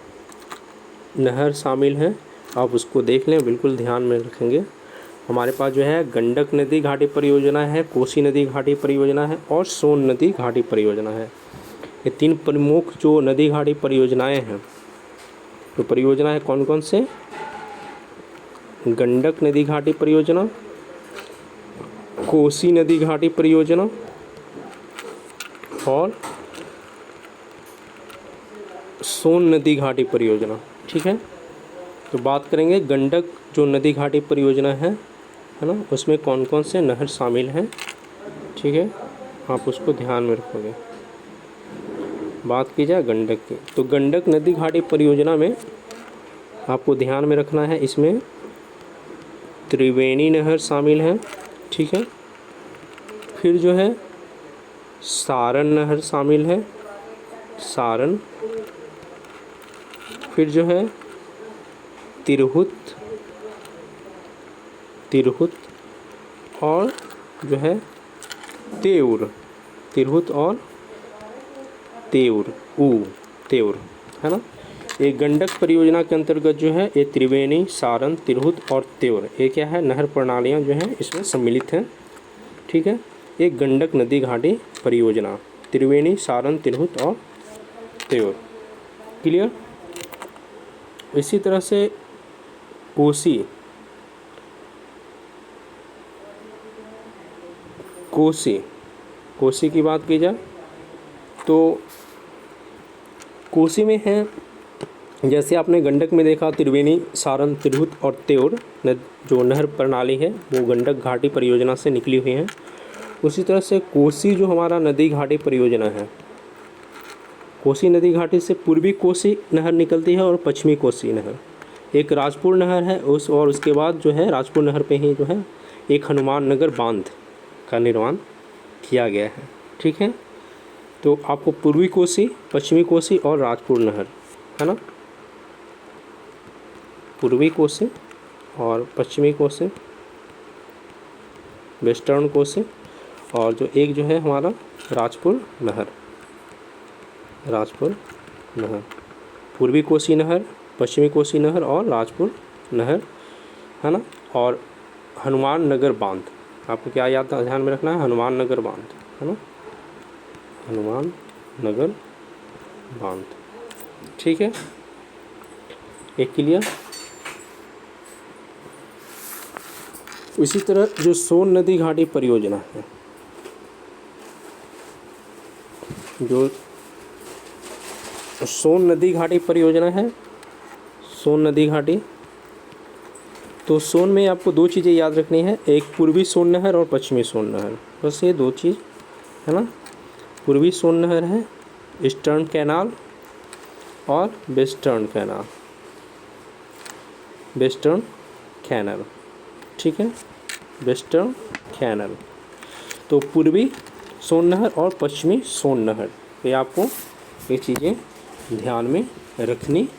नहर शामिल हैं, आप उसको देख लें, बिल्कुल ध्यान में रखेंगे। हमारे पास जो है गंडक नदी घाटी परियोजना है, कोसी नदी घाटी परियोजना है और सोन नदी घाटी परियोजना है। ये तीन प्रमुख जो नदी घाटी परियोजनाएं हैं, तो परियोजना है कौन कौन से, गंडक नदी घाटी परियोजना, कोसी नदी घाटी परियोजना और सोन नदी घाटी परियोजना। ठीक है, तो बात करेंगे गंडक जो नदी घाटी परियोजना है ना, उसमें कौन कौन से नहर शामिल हैं। ठीक है, आप उसको ध्यान में रखोगे। बात की जाए गंडक की, तो गंडक नदी घाटी परियोजना में आपको ध्यान में रखना है, इसमें त्रिवेणी नहर शामिल है। ठीक है, फिर जो है सारण नहर शामिल है, सारण। फिर जो है तिरहुत और जो है तेउर, तिरहुत और तेउर है ना। ये गंडक परियोजना के अंतर्गत जो है ये त्रिवेणी, सारण, तिरहुत और तेउर, ये क्या है, नहर प्रणालियाँ जो हैं इसमें सम्मिलित हैं। ठीक है, ये गंडक नदी घाटी परियोजना, त्रिवेणी, सारण, तिरहुत और तेउर। क्लियर। इसी तरह से कोसी की बात की जाए तो कोसी में है, जैसे आपने गंडक में देखा त्रिवेणी, सारण, तिरहुत और तेउर जो नहर प्रणाली है वो गंडक घाटी परियोजना से निकली हुई है। उसी तरह से कोसी जो हमारा नदी घाटी परियोजना है, कोसी नदी घाटी से पूर्वी कोसी नहर निकलती है और पश्चिमी कोसी नहर, एक राजपुर नहर है और उसके बाद जो है राजपुर नहर पे ही जो है एक हनुमान नगर बांध का निर्माण किया गया है। ठीक है, तो आपको पूर्वी कोसी, पश्चिमी कोसी और राजपुर नहर है ना, पूर्वी कोसी और पश्चिमी कोसी, वेस्टर्न कोसी और जो एक जो है हमारा राजपुर नहर, पूर्वी कोसी नहर, पश्चिमी कोसी नहर और राजपुर नहर है ना। और हनुमान नगर बांध, आपको क्या याद ध्यान में रखना है, हनुमान नगर बांध है ना, हनुमान नगर बांध। ठीक है, एक क्लियर। इसी तरह जो सोन नदी घाटी परियोजना है, जो सोन नदी घाटी परियोजना है, सोन नदी घाटी, तो सोन में आपको दो चीज़ें याद रखनी है, एक पूर्वी सोन नहर और पश्चिमी सोन नहर, बस ये दो चीज़ है ना। पूर्वी सोन नहर है ईस्टर्न कैनाल और वेस्टर्न कैनाल। ठीक है, वेस्टर्न कैनाल, तो पूर्वी सोन नहर और पश्चिमी सोन नहर, ये आपको ये चीज़ें ध्यान में रखनी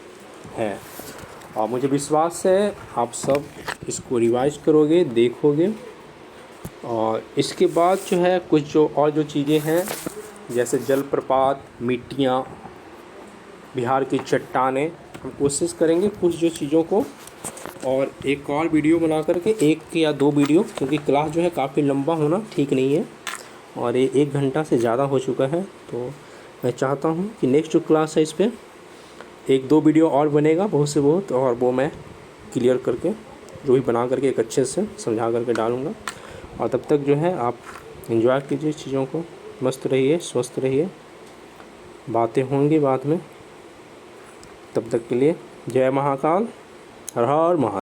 है। और मुझे विश्वास है आप सब इसको रिवाइज करोगे, देखोगे। और इसके बाद जो है कुछ जो और जो चीज़ें हैं, जैसे जलप्रपात, मिट्टियाँ, बिहार की चट्टानें, हम कोशिश करेंगे कुछ जो चीज़ों को और एक और वीडियो बना करके, एक या दो वीडियो, क्योंकि क्लास जो है काफ़ी लंबा होना ठीक नहीं है और ये 1 घंटा से ज़्यादा हो चुका है। तो मैं चाहता हूँ कि नेक्स्ट जो क्लास है इस पर 1-2 वीडियो और बनेगा बहुत से बहुत, और वो मैं क्लियर करके जो भी बना करके एक अच्छे से समझा करके डालूँगा। और तब तक जो है आप एंजॉय कीजिए चीज़ों को, मस्त रहिए, स्वस्थ रहिए, बातें होंगी बाद में। तब तक के लिए जय महाकाल, हर हर महादेव।